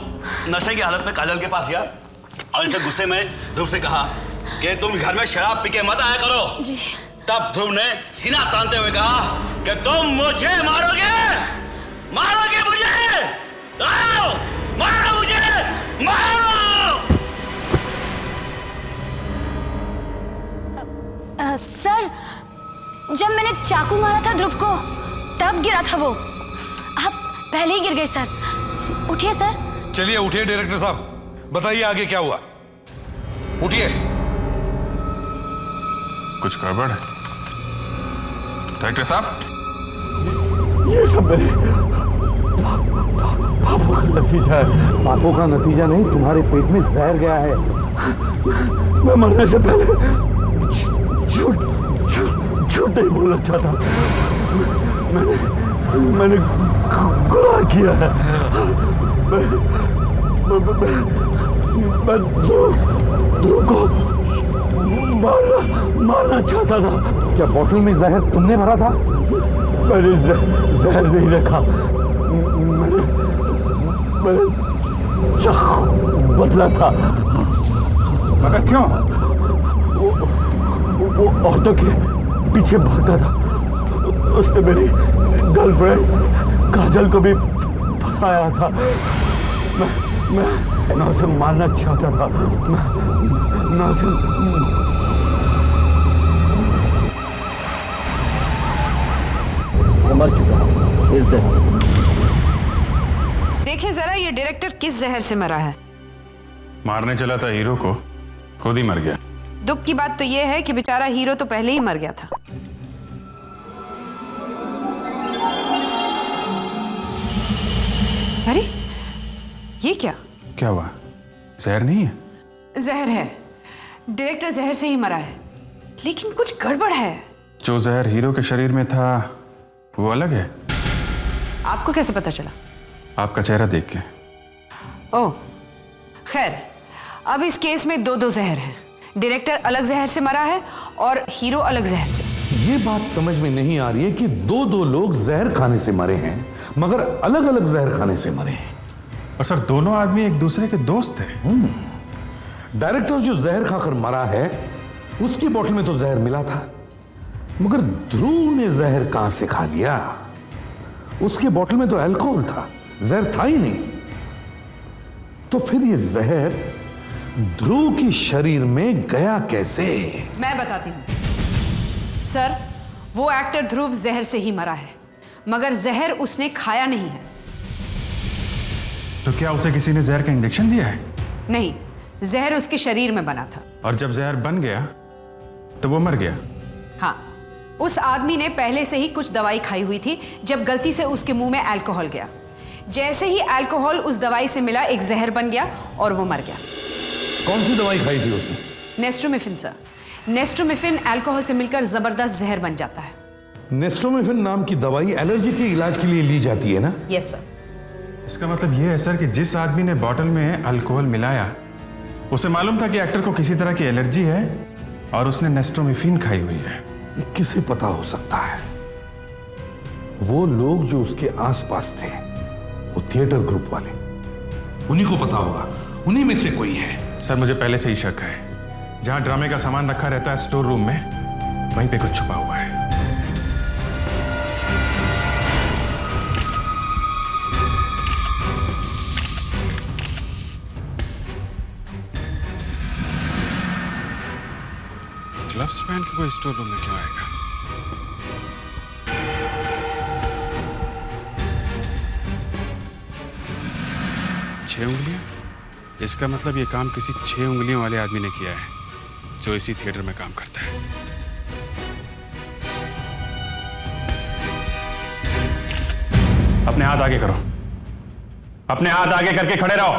नशे की हालत में काजल के पास गया और इसे गुस्से में ध्रुव से कहा कि तुम घर में शराब पी के मत आया करो। जी। तब ध्रुव ने सीना तानते हुए कहा कि तुम मुझे मारोगे मुझे, मारो मुझे, मारो। सर, जब मैंने चाकू मारा था ध्रुव को तब गिरा था वो। आप पहले ही गिर गए सर। उठिए सर। चलिए उठिए डायरेक्टर साहब, बताइए आगे क्या हुआ। उठिए। कुछ गड़बड़ है डायरेक्टर साहब? ये सब मेरे पापों का नतीजा है। पापों का नतीजा नहीं, तुम्हारे पेट में जहर गया है। मैं मरने से पहले झूठ नहीं बोलना चाहता। मैंने गुनाह किया है। मैं ध्रुव को मारना चाहता था। क्या बोतल में जहर तुमने भरा था? मैंने जहर नहीं रखा। मैंने चाकू बदला था। मगर क्यों? वो औरतों के पीछे भागता था। उसने मेरी गर्लफ्रेंड काजल को भी फंसाया था। मैं उसे मारना चाहता था। मैं उसे मर चुका हूं इस जहर। देखिए जरा ये डायरेक्टर किस जहर से मरा है। मारने चला था हीरो को, खुद ही मर गया। दुख की बात तो ये है कि बेचारा हीरो तो पहले ही मर गया था। अरे ये क्या हुआ? जहर नहीं है? जहर है। डायरेक्टर जहर से ही मरा है, लेकिन कुछ गड़बड़ है। जो जहर हीरो के शरीर में था वो अलग है। आपको कैसे पता चला? आपका चेहरा देख के। ओह खैर, अब इस केस में दो जहर हैं। डायरेक्टर अलग जहर से मरा है और हीरो अलग जहर से। ये बात समझ में नहीं आ रही है कि दो लोग जहर खाने से मरे हैं, मगर अलग अलग जहर खाने से मरे हैं। और सर दोनों आदमी एक दूसरे के दोस्त थे। डायरेक्टर जो जहर खाकर मरा है उसकी बोतल में तो जहर मिला था, मगर ध्रुव ने जहर कहां से खा लिया? उसके बोतल में तो अल्कोहल था, जहर था ही नहीं। तो फिर ये जहर ध्रुव की शरीर में गया कैसे? मैं बताती हूं सर। वो एक्टर ध्रुव जहर से ही मरा है, मगर जहर उसने खाया नहीं है। तो क्या उसे किसी ने जहर का इंजेक्शन दिया है? नहीं, जहर उसके शरीर में बना था। और जब जहर बन गया तो वो मर गया। हाँ, उस आदमी ने पहले से ही कुछ दवाई खाई हुई थी जब गलती से उसके मुंह में अल्कोहल गया। जैसे ही अल्कोहल उस दवाई से मिला, एक जहर बन गया और वो मर गया। कौन सी दवाई खाई थी उसने? नेस्ट्रोमिफिन सर। नेस्ट्रोमिफिन अल्कोहल से मिलकर जबरदस्त जहर बन जाता है। नेस्ट्रोमिफिन नाम की दवाई एलर्जी के इलाज के लिए ली जाती है ना? Yes sir. इसका मतलब ये है सर कि जिस आदमी ने बॉटल में अल्कोहल मिलाया उसे मालूम था कि एक्टर को किसी तरह की एलर्जी है और उसने नेस्ट्रोमिफिन खाई हुई है। किसे पता हो सकता है? वो लोग जो उसके आसपास थे, वो थिएटर ग्रुप वाले, उन्हीं को पता होगा, उन्हीं में से कोई है। सर मुझे पहले से ही शक है, जहां ड्रामे का सामान रखा रहता है स्टोर रूम में, वहीं पे कुछ छुपा हुआ है। ग्लव्स पहन के कोई स्टोर रूम में क्यों आएगा? छह उंगलियां? इसका मतलब ये काम किसी 6 उंगलियों वाले आदमी ने किया है जो इसी थिएटर में काम करता है। अपने हाथ आगे करो, अपने हाथ आगे करके खड़े रहो।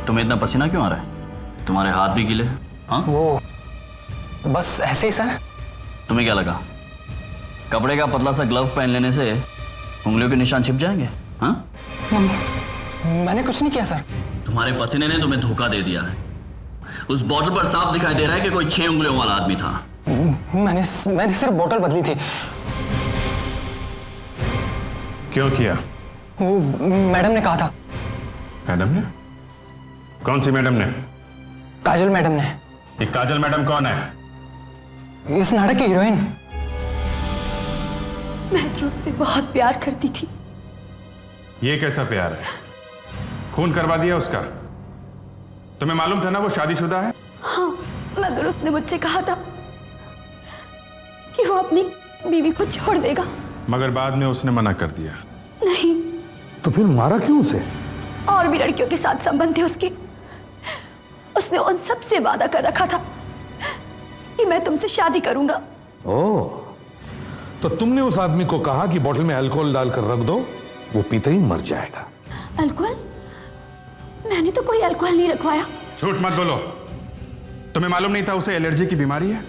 तुम्हें इतना पसीना क्यों आ रहा है? तुम्हारे हाथ भी गीले हैं? हाँ? वो बस ऐसे ही सर। तुम्हें क्या लगा कपड़े का पतला सा ग्लव पहन लेने से उंगलियों के निशान छिप जाएंगे? हाँ? मैंने कुछ नहीं किया सर। तुम्हारे पसीने ने तुम्हें धोखा दे दिया है। उस बोतल पर साफ दिखाई दे रहा है कि कोई 6 उंगलियों वाला आदमी था। मैंने सिर्फ बोतल बदली थी। क्यों किया? वो मैडम ने कहा था। मैडम ने? कौन सी मैडम ने? काजल मैडम ने। ये काजल मैडम कौन है? इस नाटक की हीरोइन। मैं ध्रुव से बहुत प्यार करती थी। ये कैसा प्यार है? खून करवा दिया उसका? तुम्हें मालूम था ना वो शादीशुदा है? हाँ, मगर उसने मुझसे कहा था कि वो अपनी बीवी को छोड़ देगा। मगर बाद में उसने मना कर दिया। नहीं। तो फिर मारा क्यों उसे? और भी लड़कियों के साथ संबंध थे उसके। उसने उन सब से वादा कर रखा था कि मैं तुमसे शादी करूंगा। ओह, तो तुमने उस आदमी को कहा कि बोतल में अल्कोहल डालकर रख दो, वो पीते ही मर जाएगा। अल्कोहल? मैंने तो कोई अल्कोहल नहीं रखवाया। झूठ मत बोलो। तुम्हें मालूम नहीं था उसे एलर्जी की बीमारी है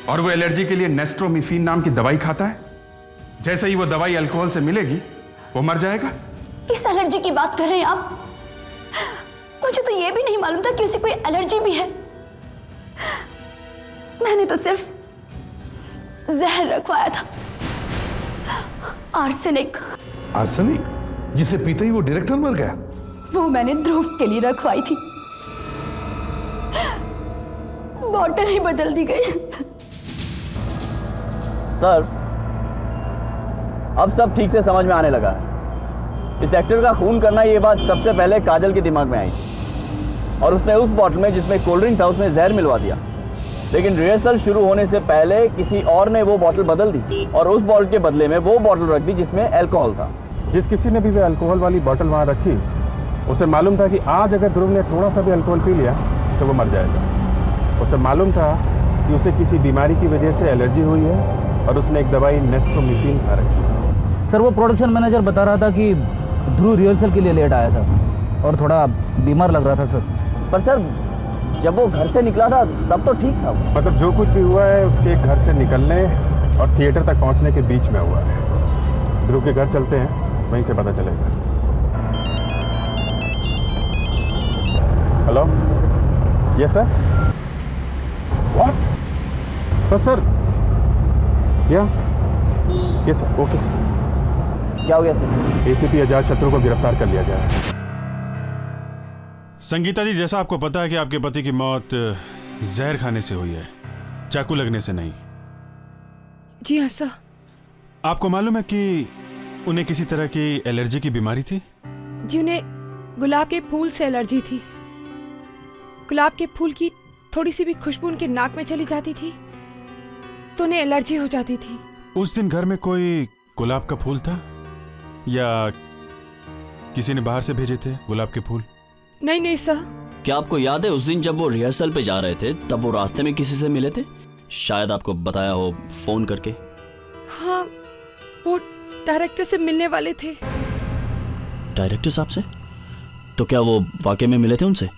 और वो एलर्जी के लिए नेस्ट्रोमिफिन नाम की दवाई खाता है? जैसे ही वो दवाई अल्कोहल से मिलेगी वो मर जाएगा। किस एलर्जी की बात कर रहे हैं आप? मुझे तो ये भी नहीं मालूम था कि उसे कोई एलर्जी भी है। मैंने तो सिर्फ जहर रखवाया था, आर्सेनिक। आर्सेनिक? जिसे पीते ही वो डायरेक्टर मर गया? वो मैंने ध्रुव के लिए रखवाई थी, बॉटल ही बदल दी गई। सर, अब सब ठीक से समझ में आने लगा है। इस एक्टर का खून करना ये बात सबसे पहले काजल के दिमाग में आई और उसने उस बॉटल में जिसमें कोल्ड ड्रिंक था उसमें जहर मिलवा दिया। लेकिन रिहर्सल शुरू होने से पहले किसी और ने वो बॉटल बदल दी और उस बॉटल के बदले में वो बॉटल रख दी जिसमें अल्कोहल था। जिस किसी ने भी वो अल्कोहल वाली बॉटल वहाँ रखी, उसे मालूम था कि आज अगर ध्रुव ने थोड़ा सा भी अल्कोहल पी लिया तो वो मर जाएगा। उसे मालूम था कि उसे किसी बीमारी की वजह से एलर्जी हुई है और उसने एक दवाई नेस्ट्रोमिफिन खा रखी। सर, वो प्रोडक्शन मैनेजर बता रहा था कि ध्रुव रिहर्सल के लिए लेट आया था और थोड़ा बीमार लग रहा था सर। पर सर, जब वो घर से निकला था तब तो ठीक था। मतलब जो कुछ भी हुआ है उसके घर से निकलने और थिएटर तक पहुंचने के बीच में हुआ है। ध्रुव के घर चलते हैं, वहीं से पता चलेगा। Hello, yes sir. What? Sir या यस सर, ओके सर। क्या हो गया सर? एसीपी आजाद शत्रु को गिरफ्तार कर लिया गया है। संगीता जी, जैसा आपको पता है कि आपके पति की मौत जहर खाने से हुई है, चाकू लगने से नहीं। जी हाँ सर। आपको मालूम है कि उन्हें किसी तरह की एलर्जी की बीमारी थी? जी, उन्हें गुलाब के फूल से एलर्जी थी। गुलाब के फूल की थोड़ी सी भी खुशबू उनके नाक में चली जाती थी तो उन्हें एलर्जी हो जाती थी। उस दिन घर में कोई गुलाब का फूल था या किसी ने बाहर से भेजे थे गुलाब के फूल? नहीं नहीं सर। क्या आपको याद है उस दिन जब वो रिहर्सल पे जा रहे थे तब वो रास्ते में किसी से मिले थे? शायद आपको बताया हो फोन करके। हाँ, वो डायरेक्टर से मिलने वाले थे। डायरेक्टर साहब से? तो क्या वो वाकई में मिले थे उनसे?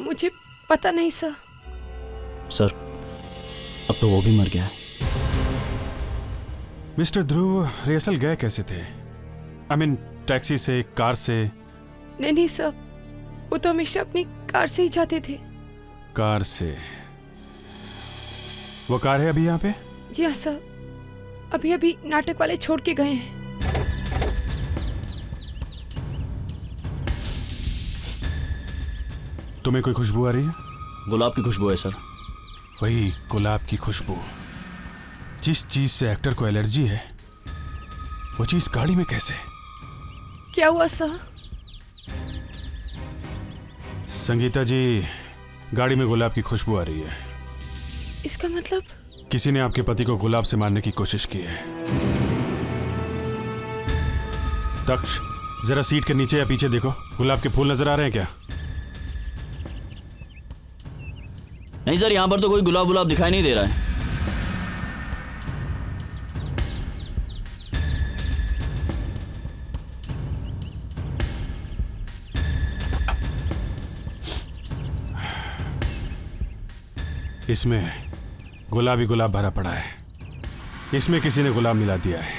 मुझे पता नहीं सर। सर, अब तो वो भी मर गया है। मिस्टर ध्रुव रिहर्सल गए कैसे थे? आई मीन टैक्सी से, कार से? नहीं नहीं सर, वो तो हमेशा अपनी कार से ही जाते थे। कार से? वो कार है अभी यहाँ पे? जी हाँ सर, अभी अभी नाटक वाले छोड़ के गए हैं। तुम्हें कोई खुशबू आ रही है? गुलाब की खुशबू है सर। वही गुलाब की खुशबू। जिस चीज से एक्टर को एलर्जी है वो चीज गाड़ी में कैसे? क्या हुआ सर? संगीता जी, गाड़ी में गुलाब की खुशबू आ रही है। इसका मतलब? किसी ने आपके पति को गुलाब से मारने की कोशिश की है। दक्ष, जरा सीट के नीचे या पीछे देखो, गुलाब के फूल नजर आ रहे हैं क्या? नहीं सर, यहाँ पर तो कोई गुलाब दिखाई नहीं दे रहा है। इसमें गुलाबी गुलाब भरा पड़ा है। इसमें किसी ने गुलाब मिला दिया है।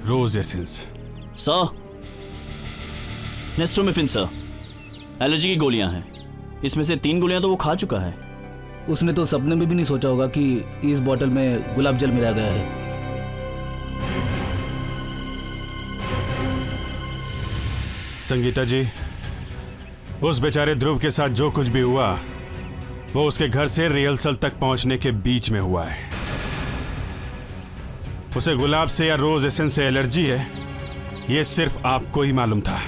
रोज एसेंस। सर, नेस्ट्रोमिफिन सर, एलर्जी की गोलियां हैं। इसमें से 3 गोलियां तो वो खा चुका है। उसने तो सपने में भी नहीं सोचा होगा कि इस बोतल में गुलाब जल मिलाया गया है। संगीता जी, उस बेचारे ध्रुव के साथ जो कुछ भी हुआ वो उसके घर से रिहर्सल तक पहुंचने के बीच में हुआ है। उसे गुलाब से या रोज एसेंस से एलर्जी है, यह सिर्फ आपको ही मालूम था।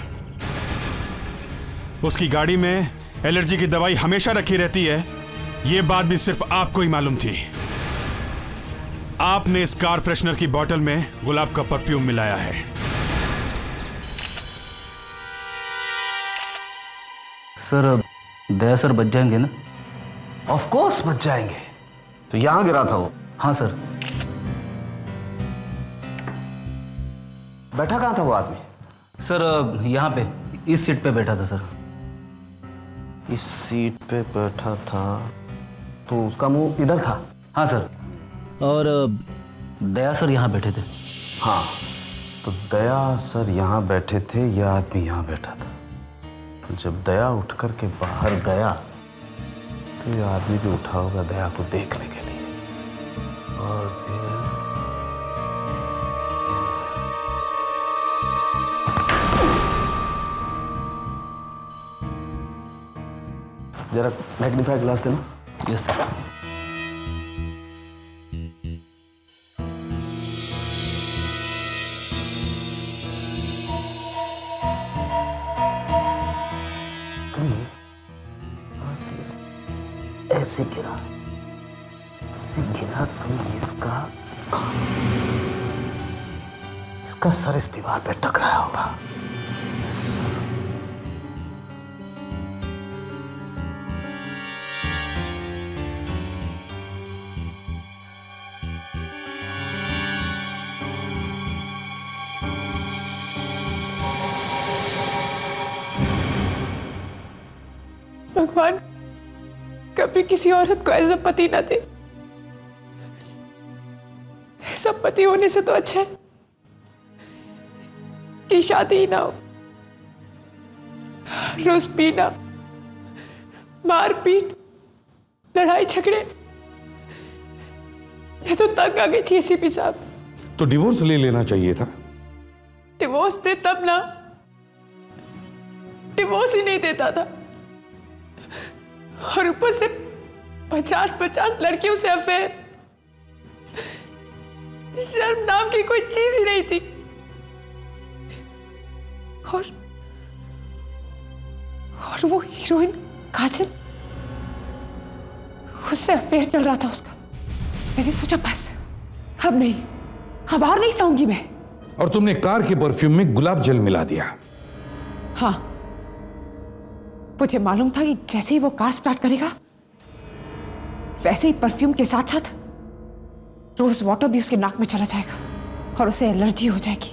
उसकी गाड़ी में एलर्जी की दवाई हमेशा रखी रहती है, यह बात भी सिर्फ आपको ही मालूम थी। आपने इस कार फ्रेशनर की बोतल में गुलाब का परफ्यूम मिलाया है। सर, दया सर बच जाएंगे ना? ऑफ कोर्स बच जाएंगे। तो यहां गिरा था वो? हाँ सर। बैठा कहाँ था वो आदमी? सर यहाँ पे इस सीट पे बैठा था सर। इस सीट पे बैठा था तो उसका मुंह इधर था? हाँ सर। और दया सर यहाँ बैठे थे। हाँ, तो दया सर यहाँ बैठे थे, यह आदमी यहाँ बैठा था। तो जब दया उठ कर के बाहर गया तो यह आदमी भी उठा होगा दया को देखने के लिए, और फिर जरा मैग्नीफाई ग्लास देना। Yes sir. ऐसे गिरा तो इसका सर इस दीवार पे टकराया होगा। भगवान कभी किसी औरत को ऐसा पति ना दे। ऐसा पति होने से तो अच्छा है कि शादी ही ना हो। रोज पीना, मारपीट, लड़ाई झगड़े। मैं तो तंग आ गई थी एसीपी साहब। तो डिवोर्स ले लेना चाहिए था। डिवोर्स दे तब ना, डिवोर्स ही नहीं देता था, और ऊपर से 50-50 लड़कियों से अफेयर। शर्म नाम की कोई चीज ही नहीं थी। और वो हीरोइन काजल, उससे अफेयर चल रहा था उसका। मैंने सोचा बस अब नहीं, अब और नहीं सहूंगी मैं। और तुमने कार के परफ्यूम में गुलाब जल मिला दिया। हाँ, मुझे मालूम था कि जैसे ही वो कार स्टार्ट करेगा वैसे ही परफ्यूम के साथ साथ रोज वाटर भी उसके नाक में चला जाएगा और उसे एलर्जी हो जाएगी।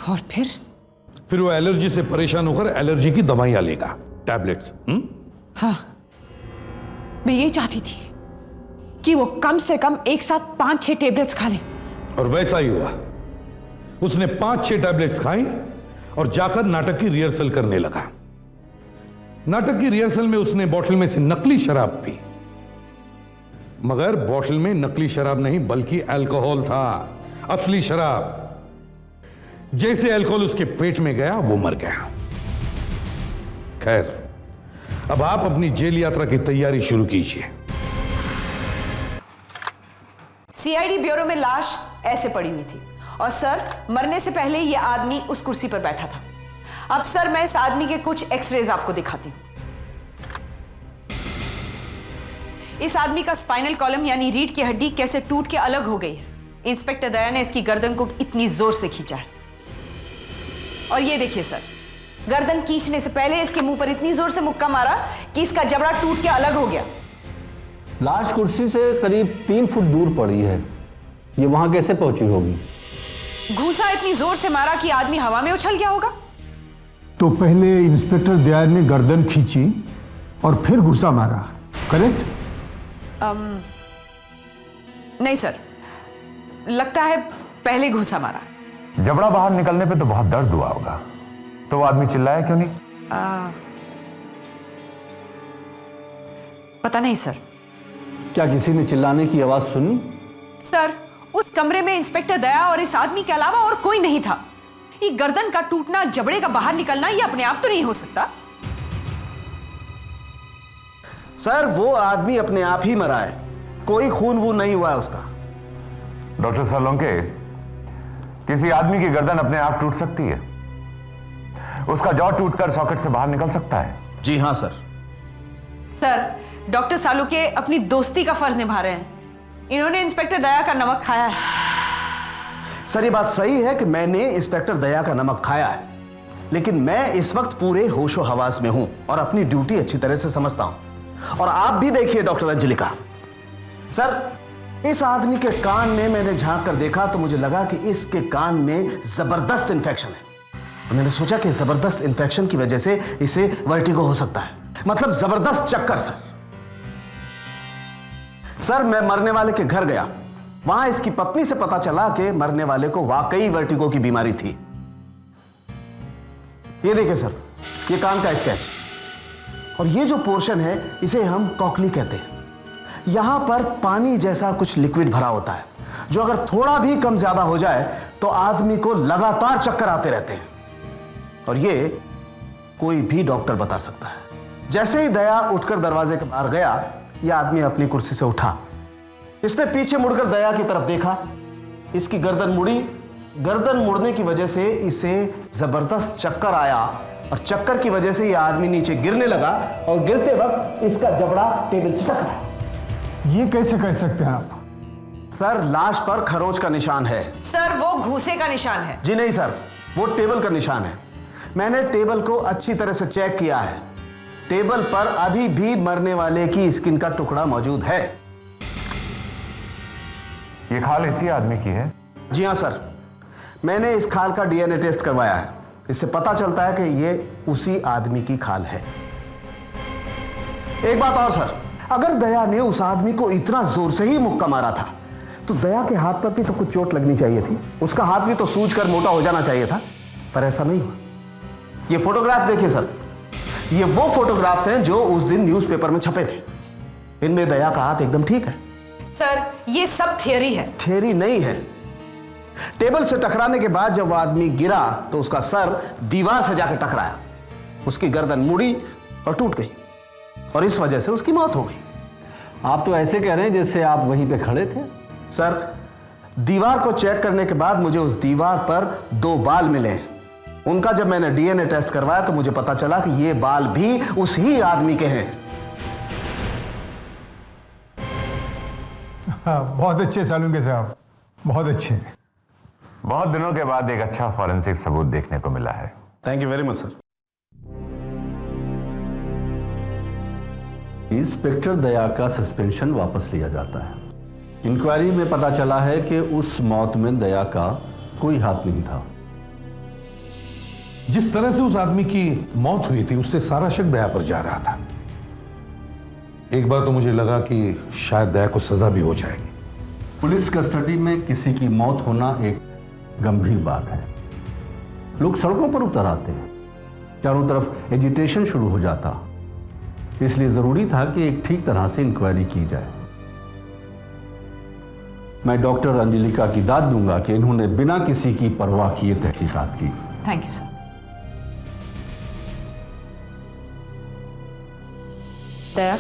और फिर वो एलर्जी से परेशान होकर एलर्जी की दवाइयां लेगा, टैबलेट्स। हाँ, मैं ये चाहती थी कि वो कम से कम एक साथ 5-6 टैबलेट्स खा ले। और वैसा ही हुआ। उसने 5-6 टैबलेट्स खाई और जाकर नाटक की रिहर्सल करने लगा। नाटक की रिहर्सल में उसने बोतल में से नकली शराब पी, मगर बोतल में नकली शराब नहीं बल्कि अल्कोहल था, असली शराब। जैसे अल्कोहल उसके पेट में गया वो मर गया। खैर, अब आप अपनी जेल यात्रा की तैयारी शुरू कीजिए। सीआईडी ब्यूरो में लाश ऐसे पड़ी हुई थी और सर मरने से पहले यह आदमी उस कुर्सी पर बैठा था। अब सर मैं इस आदमी के कुछ एक्सरेज आपको दिखाती हूं। इस आदमी का स्पाइनल कॉलम यानी रीढ़ की हड्डी कैसे टूट के अलग हो गई है। इंस्पेक्टर दया ने इसकी गर्दन को इतनी जोर से खींचा है। और ये देखिए सर, गर्दन खींचने से पहले इसके मुंह पर इतनी जोर से मुक्का मारा कि इसका जबड़ा टूट के अलग हो गया। लाश कुर्सी से करीब 3 फुट दूर पड़ी है, ये वहां कैसे पहुंची होगी? घूसा इतनी जोर से मारा कि आदमी हवा में उछल गया होगा। तो पहले इंस्पेक्टर दया ने गर्दन खींची और फिर घुसा मारा, करेक्ट? नहीं सर, लगता है पहले घुसा मारा। जबड़ा बाहर निकलने पे तो बहुत दर्द हुआ होगा, तो वो आदमी चिल्लाया क्यों नहीं? पता नहीं सर। क्या किसी ने चिल्लाने की आवाज सुनी? सर, उस कमरे में इंस्पेक्टर दया और इस आदमी के अलावा और कोई नहीं था। ये गर्दन का टूटना, जबड़े का बाहर निकलना, ये अपने आप तो नहीं हो सकता। सर, वो आदमी अपने आप ही मरा है, कोई खून वून नहीं हुआ है उसका। डॉक्टर सालोंके, किसी आदमी की गर्दन अपने आप टूट सकती है, उसका जॉ टूटकर सॉकेट से बाहर निकल सकता है। जी हाँ सर। सर, डॉक्टर सालुके अपनी दोस्ती का फर्ज निभा रहे हैं। इन्होंने इंस्पेक्टर दया का नमक खाया है। सर, ये बात सही है कि मैंने इंस्पेक्टर दया का नमक खाया है, लेकिन मैं इस वक्त पूरे होशो हवास में हूं और अपनी ड्यूटी अच्छी तरह से समझता हूं। और आप भी देखिए डॉक्टर अंजलिका, सर इस आदमी के कान में मैंने झांक कर देखा तो मुझे लगा कि इसके कान में जबरदस्त इन्फेक्शन है। तो मैंने सोचा कि जबरदस्त इन्फेक्शन की वजह से इसे वर्टिगो हो सकता है, मतलब जबरदस्त चक्कर। सर मैं मरने वाले के घर गया, वहां इसकी पत्नी से पता चला कि मरने वाले को वाकई वर्टिगो की बीमारी थी। ये देखिए सर, ये कान का स्केच, और ये जो पोर्शन है इसे हम कॉकली कहते हैं। यहां पर पानी जैसा कुछ लिक्विड भरा होता है, जो अगर थोड़ा भी कम ज्यादा हो जाए तो आदमी को लगातार चक्कर आते रहते हैं, और ये कोई भी डॉक्टर बता सकता है। जैसे ही दया उठकर दरवाजे के बाहर गया, यह आदमी अपनी कुर्सी से उठा। इसने पीछे मुड़कर दया की तरफ देखा, इसकी गर्दन मुड़ी। गर्दन मुड़ने की वजह से इसे जबरदस्त चक्कर आया, और चक्कर की वजह से यह आदमी नीचे गिरने लगा, और गिरते वक्त इसका जबड़ा टेबल से टकराया। ये कैसे कह सकते हैं आप? सर लाश पर खरोंच का निशान है। सर वो घूसे का निशान है। जी नहीं सर, वो टेबल का निशान है। मैंने टेबल को अच्छी तरह से चेक किया है। टेबल पर अभी भी मरने वाले की स्किन का टुकड़ा मौजूद है। ये खाल इसी आदमी की है? जी हां सर, मैंने इस खाल का डीएनए टेस्ट करवाया है। इससे पता चलता है कि ये उसी आदमी की खाल है। एक बात और सर, अगर दया ने उस आदमी को इतना जोर से ही मुक्का मारा था तो दया के हाथ पर भी तो कुछ चोट लगनी चाहिए थी। उसका हाथ भी तो सूजकर मोटा हो जाना चाहिए था, पर ऐसा नहीं हुआ। ये फोटोग्राफ देखिए सर, ये वो फोटोग्राफ्स हैं जो उस दिन न्यूज़पेपर में छपे थे। इनमें दया का हाथ एकदम ठीक है। सर ये सब थियरी है। थियरी नहीं है। टेबल से टकराने के बाद जब वो आदमी गिरा तो उसका सर दीवार से जाकर टकराया, उसकी गर्दन मुड़ी और टूट गई, और इस वजह से उसकी मौत हो गई। आप तो ऐसे कह रहे हैं जैसे आप वहीं पे खड़े थे। सर दीवार को चेक करने के बाद मुझे उस दीवार पर 2 बाल मिले। उनका जब मैंने डीएनए टेस्ट करवाया तो मुझे पता चला कि ये बाल भी उस ही आदमी के हैं। हाँ, बहुत अच्छे सालुंके साहब, बहुत अच्छे। बहुत दिनों के बाद एक अच्छा फॉरेंसिक सबूत देखने को मिला है। Thank you very much sir. Inspector Daya का सस्पेंशन वापस लिया जाता है। इंक्वायरी में पता चला है कि उस मौत में दया का कोई हाथ नहीं था। जिस तरह से उस आदमी की मौत हुई थी उससे सारा शक दया पर जा रहा था। एक बार तो मुझे लगा कि शायद दया को सजा भी हो जाएगी। पुलिस कस्टडी में किसी की मौत होना एक गंभीर बात है। लोग सड़कों पर उतर आते हैं, चारों तरफ एजिटेशन शुरू हो जाता। इसलिए जरूरी था कि एक ठीक तरह से इंक्वायरी की जाए। मैं डॉक्टर अंजलिका की दाद दूंगा कि इन्होंने बिना किसी की परवाह किए तहकीकात की। Thank you sir. Daya,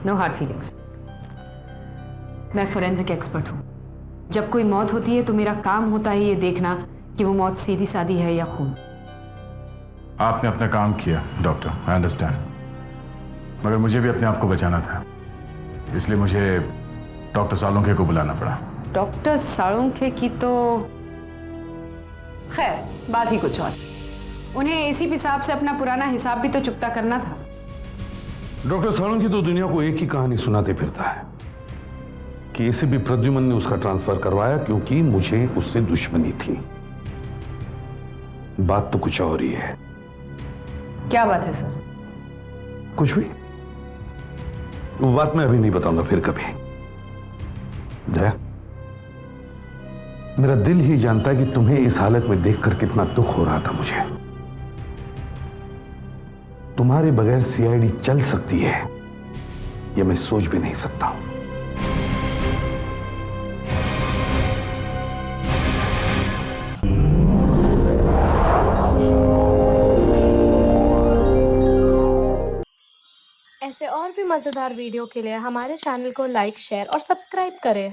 no hard feelings. मैं फोरेंसिक एक्सपर्ट हूं। जब कोई मौत होती है तो मेरा काम होता है ये देखना कि वो मौत सीधी सादी है या खून। आपने अपना काम किया डॉक्टर, आई अंडरस्टैंड, मगर मुझे भी अपने आप को बचाना था, इसलिए मुझे डॉक्टर सालुंखे को बुलाना पड़ा। डॉक्टर सालुंखे की तो खैर बात ही कुछ और। उन्हें एसीपी साहब से अपना पुराना हिसाब भी तो चुकता करना था। डॉक्टर सालुंखे तो दुनिया को एक ही कहानी सुनाते फिरता है कि एसीपी प्रद्युमन ने उसका ट्रांसफर करवाया क्योंकि मुझे उससे दुश्मनी थी। बात तो कुछ और ही है। क्या बात है सर? कुछ भी, वो बात मैं अभी नहीं बताऊंगा, फिर कभी। दया, मेरा दिल ही जानता है कि तुम्हें इस हालत में देखकर कितना दुख हो रहा था मुझे। तुम्हारे बगैर सीआईडी चल सकती है यह मैं सोच भी नहीं सकता हूं। ऐसे और भी मजेदार वीडियो के लिए हमारे चैनल को लाइक, शेयर और सब्सक्राइब करें।